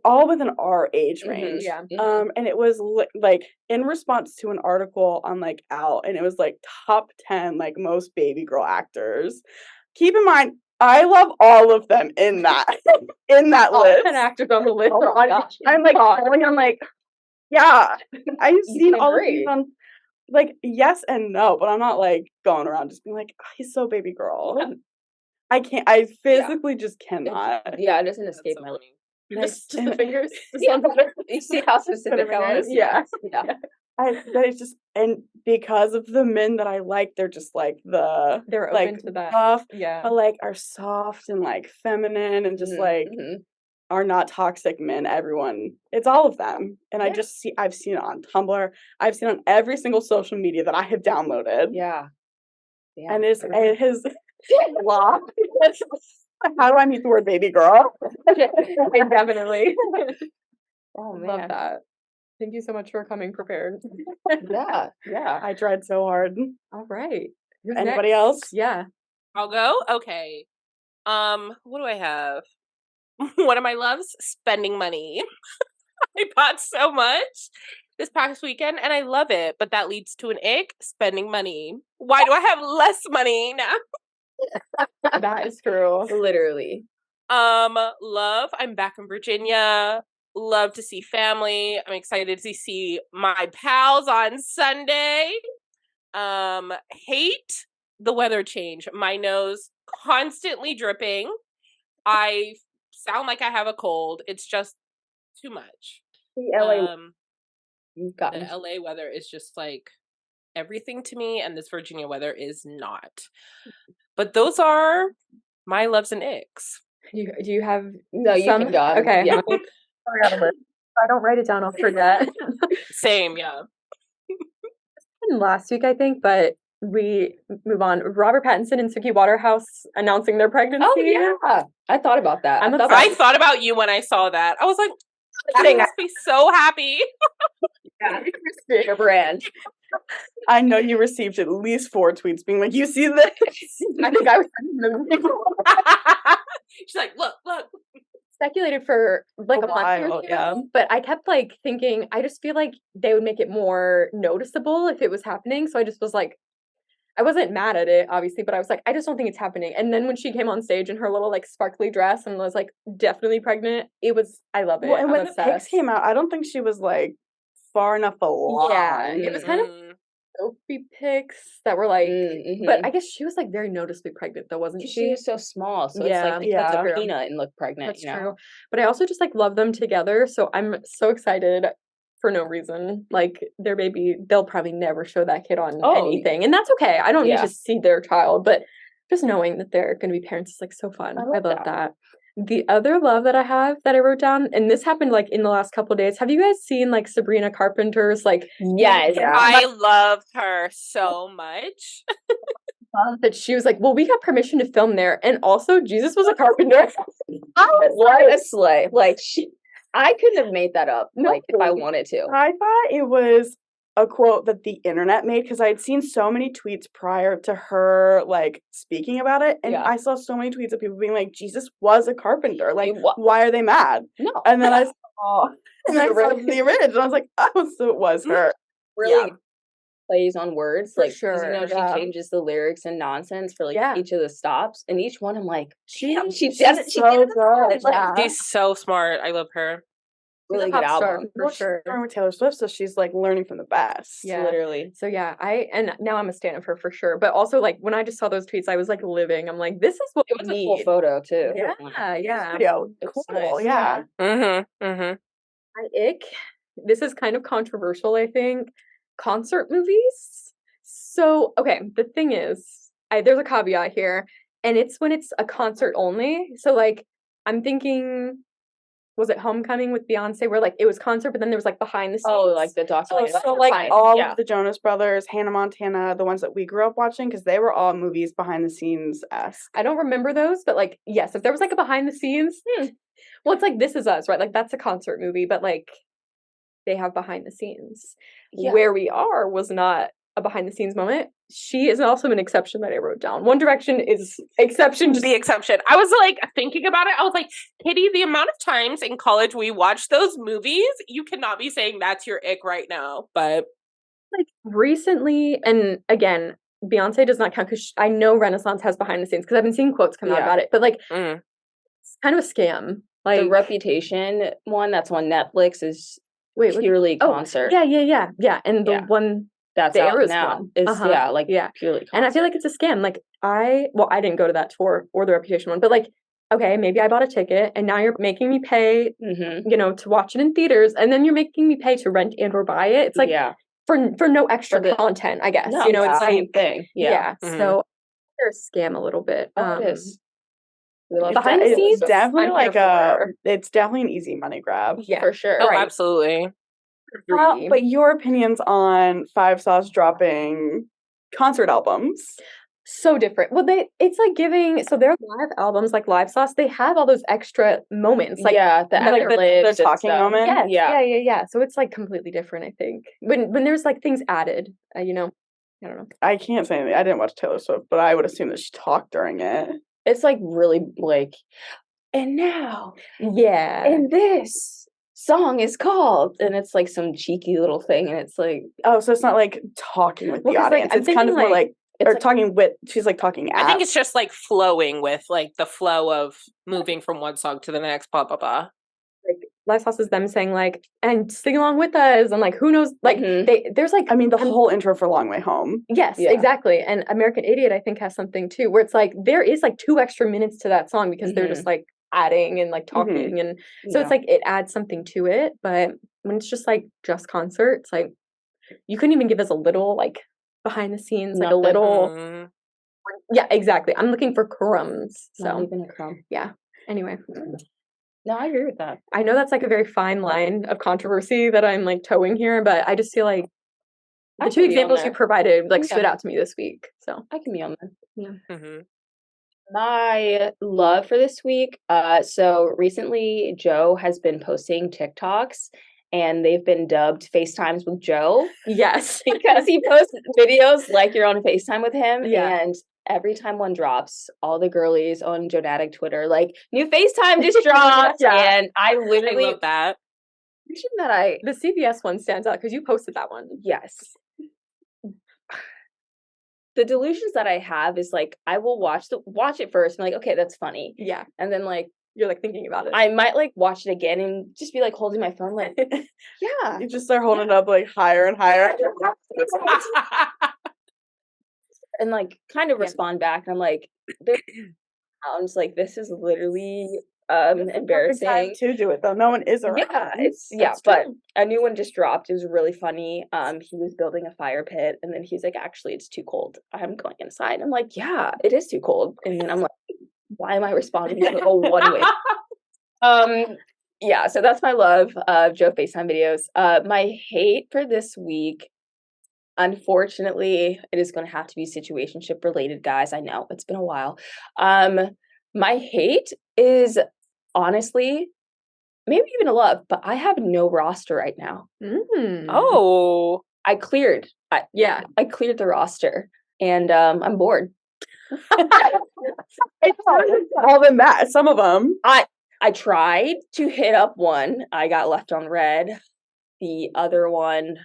all within our age range.
Yeah.
And it was in response to an article on Out, and it was top 10 most baby girl actors. Keep in mind, I love all of them in that list.
All 10 actors on the list.
I'm yeah. I've seen all of these on yes and no, but I'm not going around just being oh, he's so baby girl. I can't. I physically just cannot.
It doesn't escape my life.
Just the fingers.
You see how specific I was?
Yeah.
It's just, and because of the men that I like, they're just
they're open to that.
Buff,
yeah,
but are soft and feminine and just are not toxic men. Everyone, it's all of them, and I've seen it on Tumblr. I've seen it on every single social media that I have downloaded.
Yeah.
And his law. How do I meet the word baby girl?
Definitely.
Oh man,
love that. Thank you so much for coming prepared.
Yeah.
I tried so hard.
All right. Who's
Anybody
next?
else?
Yeah.
I'll go. Okay. What do I have? One of my loves, spending money. I bought so much this past weekend and I love it, but that leads to an ick, spending money. Why do I have less money now?
That is true.
Literally.
Love, I'm back in Virginia. Love to see family. I'm excited to see my pals on Sunday. Hate the weather change. My nose constantly dripping. I sound like I have a cold. It's just too much.
The
LA weather is just everything to me, and this Virginia weather is not. But those are my loves and icks.
Do you have
No, you
some?
can go.
Okay.
Yeah.
If I don't write it down, I'll forget.
Same, yeah.
Last week, I think, but we move on. Robert Pattinson and Suki Waterhouse announcing their pregnancy.
Oh yeah, I thought about that.
I thought about you when I saw that. I was like, I must be so happy.
Yeah, brand.
I know you received at least 4 tweets being you see this?
I think I was.
She's like, look.
speculated for like a month or
while,
two,
yeah.
but I kept like thinking, I just feel like they would make it more noticeable if it was happening. So I just was like, I wasn't mad at it, obviously, but I was like, I just don't think it's happening. And then when she came on stage in her little like sparkly dress and was like definitely pregnant, I love it.
Well, and
I'm
when the pics
obsessed.
came out, I don't think she was like far enough along.
Yeah, it was kind of Sophie pics that were like, but I guess she was like very noticeably pregnant though, wasn't
She
she?
was so small, so
Yeah,
it's like they
yeah.
cut the
True.
peanut and look pregnant,
That's
you know?
true. But I also just like love them together, so I'm so excited for no reason. Like their baby, they'll probably never show that kid on
Oh,
anything, and that's okay. I don't need
yeah.
to see their child, but just knowing that they're going to be parents is like so fun.
I
I
love
love that. The other love that I have that I wrote down, and this happened like in the last couple of days. Have you guys seen like Sabrina Carpenter's like?
Yes.
Yeah.
I love her so much.
Love that she was like, well, we got permission to film there, and also Jesus was a carpenter.
What a slay. Like, I couldn't have made that up,
No.
like, if I wanted to.
I thought it was a quote that the internet made because I had seen so many tweets prior to her like speaking about it, and
Yeah.
I saw so many tweets of people being like, "Jesus was a carpenter. Like,
Wha-
why are they mad?"
No.
And then I saw, and I saw the original. I was like, "Oh, so it was her."
Really plays on words,
For
like, 'cause,
sure,
you know, she
yeah.
changes the lyrics and nonsense for, like,
Yeah.
each of the stops, and each one I'm like, damn, she
She's
did it, she
so
did it.
good.
Like,
Yeah.
She's so smart. I love her.
really
a
good
pop star.
album.
For
Well, she's
sure.
touring with Taylor Swift, so she's like learning from the best.
Yeah.
Literally.
So yeah, and now I'm a stan of her for sure. But also like when I just saw those tweets, I was like living. I'm like, this is what
It was
we
a cool
need.
photo, too.
Yeah.
Video,
It's
cool,
nice.
yeah.
Mm-hmm. Mm-hmm.
My ick. This is kind of controversial, I think. Concert movies. So okay, the thing is, there's a caveat here, and it's when it's a concert only. So like, I'm thinking, was it Homecoming with Beyonce, where like it was concert, but then there was like behind the scenes.
Oh, like the
Oh,
documentary.
so like
fine.
all
Yeah.
of the Jonas Brothers, Hannah Montana, the ones that we grew up watching, because they were all movies behind the scenes esque.
I don't remember those, but like, yes, if there was like a behind the scenes, well, it's like This Is Us, right? Like that's a concert movie, but like they have behind the scenes.
Yeah.
Where We Are was not a behind the scenes moment. She is also an exception that I wrote down. One Direction is exception.
The exception. I was like thinking about it. I was like, Kitty, the amount of times in college we watched those movies, you cannot be saying that's your ick right now. But
like recently, and again, Beyonce does not count because I know Renaissance has behind the scenes because I've been seeing quotes come out
Yeah.
about it. But like,
mm.
it's kind of a scam. Like
The Reputation one that's on Netflix is
wait, what-
purely
oh,
concert.
yeah, and the
Yeah.
one
That's
the
out
Eras
now.
one.
Is
Uh-huh.
yeah, like
Yeah.
purely concert.
And I feel like it's a scam. Like I didn't go to that tour or the Reputation one, but like, okay, maybe I bought a ticket and now you're making me pay,
Mm-hmm.
you know, to watch it in theaters, and then you're making me pay to rent and or buy it. It's like
yeah.
for no extra
For the-
content, I guess.
No,
you know,
it's
it's
the same
like
thing. Yeah.
Mhm.
So they're a scam a little bit.
Oh, it is. We love
Behind
that.
the scenes,
It's definitely
I'm
like
here
it's definitely an easy money grab.
Yeah,
for sure.
Oh,
Right.
absolutely.
Agree.
But your opinions on Five Sauce dropping concert albums?
So different. Well, it's like giving, so their live albums, like Live Sauce, they have all those extra moments. Like,
yeah, the
like
ad
the
libs and
talking
stuff.
moment?
yes, yeah. So it's like completely different, I think. When there's like things added, you know, I don't know.
I can't say anything. I didn't watch Taylor Swift, but I would assume that she talked during it.
It's like really like, and now,
Yeah.
and this song is called, and it's like some cheeky little thing, and it's like,
Oh, so it's not like talking with
Well,
the
'cause, like,
audience.
I'm
it's kind of
thinking,
more like
it's
or
like-
talking with. She's like talking at.
I think it's just like flowing with like the flow of moving from one song to the next, blah, blah, blah.
like Live Sauce is them saying like, and sing along with us, and like who knows, like
Mhm.
there's like
I mean, the whole intro for Long Way Home.
yes,
Yeah.
exactly. And American Idiot I think has something too, where it's like there is like 2 extra minutes to that song because they're just like adding and like talking, and so it's like it adds something to it. But when it's just like just concert, it's like you couldn't even give us a little like behind the scenes, like a
Nothing.
little.
Mm.
Yeah, exactly. I'm looking for crumbs.
not
So
even a crumb.
anyway,
No, I agree with that.
I know that's like a very fine line of controversy that I'm like towing here, but I just feel like
I
the 2
can be on
examples you
there.
provided like
Yeah.
stood out to me this week. So
I can be on there.
Mm-hmm.
My love for this week. So recently Joe has been posting TikToks, and they've been dubbed FaceTimes with Joe
yes,
because he posts videos like you're on FaceTime with him.
Yeah.
And every time one drops, all the girlies on Jonatic Twitter, like, new FaceTime just dropped. And I
I
literally
love that.
The CBS one stands out because you posted that one.
Yes. The delusions that I have is like I will watch it first and like, okay, that's funny.
Yeah.
And then like
You're like thinking about it.
I might like watch it again and just be like holding my phone like yeah.
You just start holding it up like higher and higher.
And like kind of respond back. And I'm like, there's sounds like this is literally embarrassing
to do it though. No one is around.
Yeah, it's but a new one just dropped. It was really funny. He was building a fire pit and then he's like, actually it's too cold, I'm going inside. I'm like, yeah, it is too cold. And then I'm like, why am I responding to a one-way? Yeah, so that's my love of Joe FaceTime videos. My hate for this week, unfortunately, it is going to have to be situationship related, guys. I know it's been a while. My hate is honestly maybe even a love, but I have no roster right now.
Oh,
I cleared. I cleared the roster, and I'm bored.
All them that some of them.
I tried to hit up one. I got left on red. The other one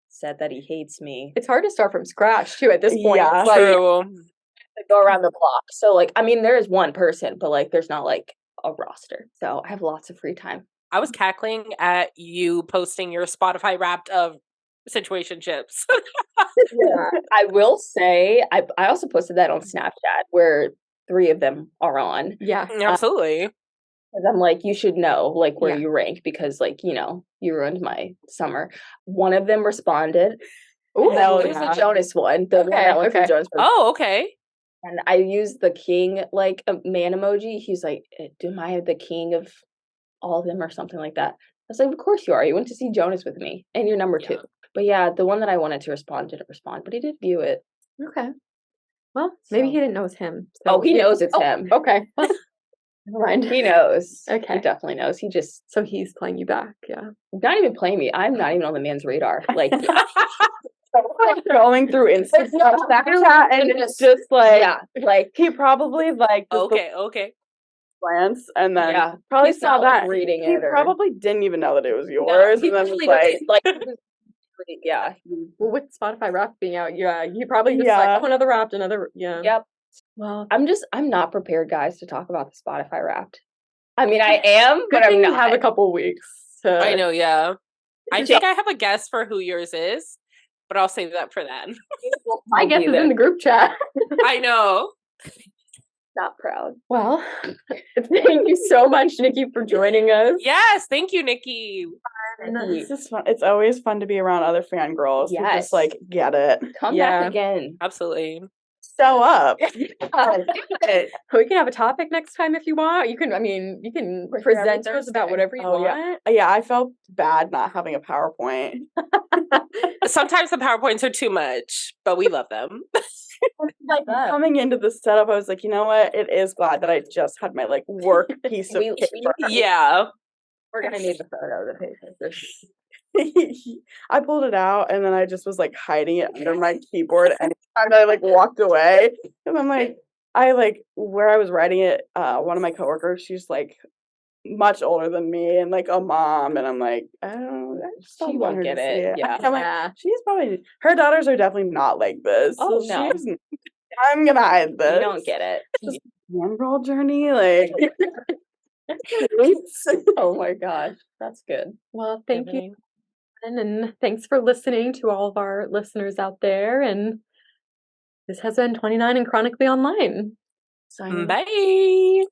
said that he hates me.
It's hard to start from scratch too at this point.
Yeah,
like,
true.
Go around the block. So like, I mean, there is one person, but like, there's not like a roster. So I have lots of free time.
I was cackling at you posting your Spotify Wrapped of situationships.
Yeah, I will say, I also posted that on Snapchat where 3 of them are on.
Yeah,
Absolutely.
Because I'm like, you should know like where you rank because like, you know, you ruined my summer. One of them responded.
Ooh,
It was the Jonas one. The one that went from Jonas.
Oh, okay.
And I used the king like a man emoji. He's like, am I the king of all of them or something like that? I was like, of course you are. You went to see Jonas with me and you're number 2. But yeah, the one that I wanted to respond didn't respond, but he did view it.
Okay. Well, maybe he didn't know it's him.
So he knows it's him.
Okay. Never mind.
He knows.
Okay.
He definitely knows. He just
So he's playing you back. Yeah.
not even playing me. I'm not even on the man's radar. Like
Going through Snapchat and it's just like
like
he probably like just
okay.
glance and then
probably
he saw that
reading
he
it.
probably didn't even know that it was yours.
No,
and then was like
yeah.
Well, with Spotify Wrapped being out, you probably just like, oh, another Wrapped, another
Yep.
Well,
I'm not prepared, guys, to talk about the Spotify Wrapped. I mean, I am, but I'm not.
Have a couple weeks.
I know, yeah. I think I have a guess for who yours is, but I'll save that for then.
My guess is in the group chat.
I know.
Not proud.
Well, thank you so much, Nikki, for joining us.
Yes, thank you, Nikki.
This is fun. It's always fun to be around other fangirls who just like get it.
Come back again.
Absolutely.
Show up.
We can have a topic next time if you want. You can present to us about whatever you want.
Yeah, I felt bad not having a PowerPoint.
Sometimes the PowerPoints are too much, but we love them.
Like coming into the setup, I was like, you know what? It is glad that I just had my like work piece of paper.
Yeah.
We're gonna need the photo of the paper.
I pulled it out and then I just was like hiding it under my keyboard and I like walked away. And I'm like, where I was writing it, one of my coworkers, she's like much older than me and like a mom, and I'm like, I just don't want her to see it.
Yeah.
I'm like, she's probably, her daughters are definitely not like this.
Oh,
so
no.
I'm gonna hide this.
You don't get it.
Just one-girl journey, like.
Oh my gosh, that's good.
Well, thank you, and thanks for listening to all of our listeners out there. And this has been 29 and Chronically Online.
Bye.